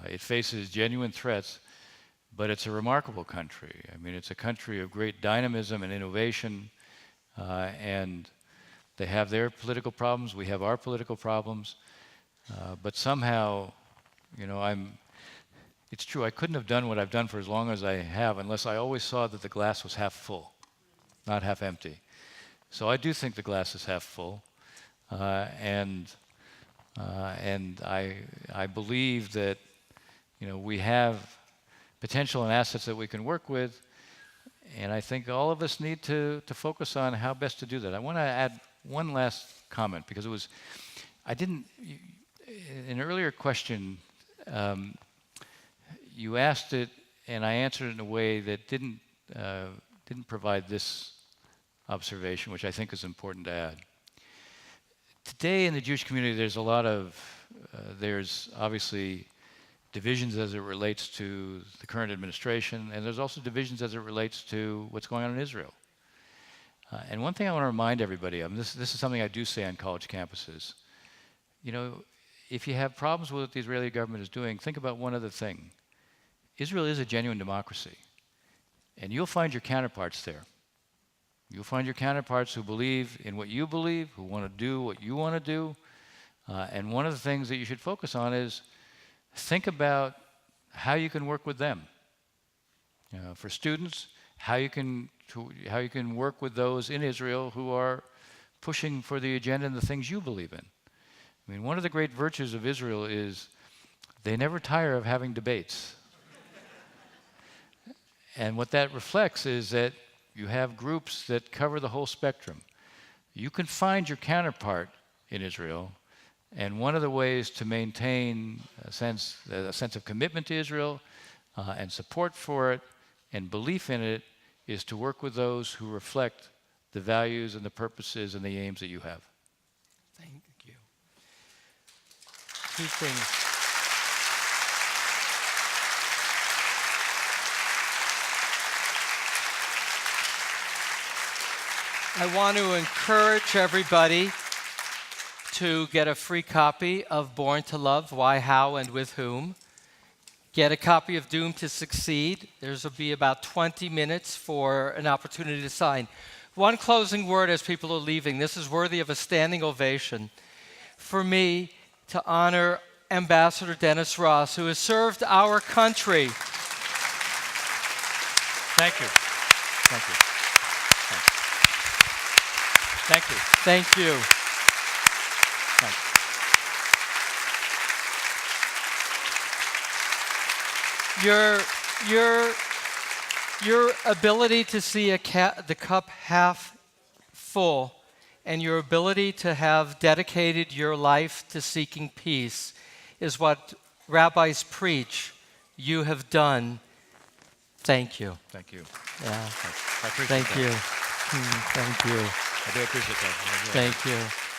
It faces genuine threats, but it's a remarkable country. It's a country of great dynamism and innovation, and they have their political problems, we have our political problems, but somehow, it's true, I couldn't have done what I've done for as long as I have unless I always saw that the glass was half full, not half empty. So I do think the glass is half full, and I believe that we have potential and assets that we can work with, and I think all of us need to focus on how best to do that. I want to add one last comment, because in an earlier question, you asked it, and I answered it in a way that didn't provide this observation, which I think is important to add. Today in the Jewish community, there's there's obviously divisions as it relates to the current administration, and there's also divisions as it relates to what's going on in Israel. And one thing I want to remind everybody of, and this is something I do say on college campuses, if you have problems with what the Israeli government is doing, think about one other thing. Israel is a genuine democracy, and you'll find your counterparts there. You'll find your counterparts who believe in what you believe, who want to do what you want to do, and one of the things that you should focus on is think about how you can work with them. For students, how you can work with those in Israel who are pushing for the agenda and the things you believe in. One of the great virtues of Israel is they never tire of having debates. And what that reflects is that you have groups that cover the whole spectrum. You can find your counterpart in Israel, and one of the ways to maintain a sense of commitment to Israel and support for it and belief in it is to work with those who reflect the values and the purposes and the aims that you have. Thank you. 2 things. I want to encourage everybody to get a free copy of Born to Love, Why, How, and With Whom. Get a copy of Doomed to Succeed. There's will be about 20 minutes for an opportunity to sign. One closing word as people are leaving. This is worthy of a standing ovation. For me, to honor Ambassador Dennis Ross, who has served our country. Thank you. Thank you. Thank you. Thank you. Thank you. Your ability to see the cup half full and your ability to have dedicated your life to seeking peace is what rabbis preach you have done. Thank you. Thank you. Yeah. I appreciate Thank that. you. Thank you. I do appreciate that. Thank you.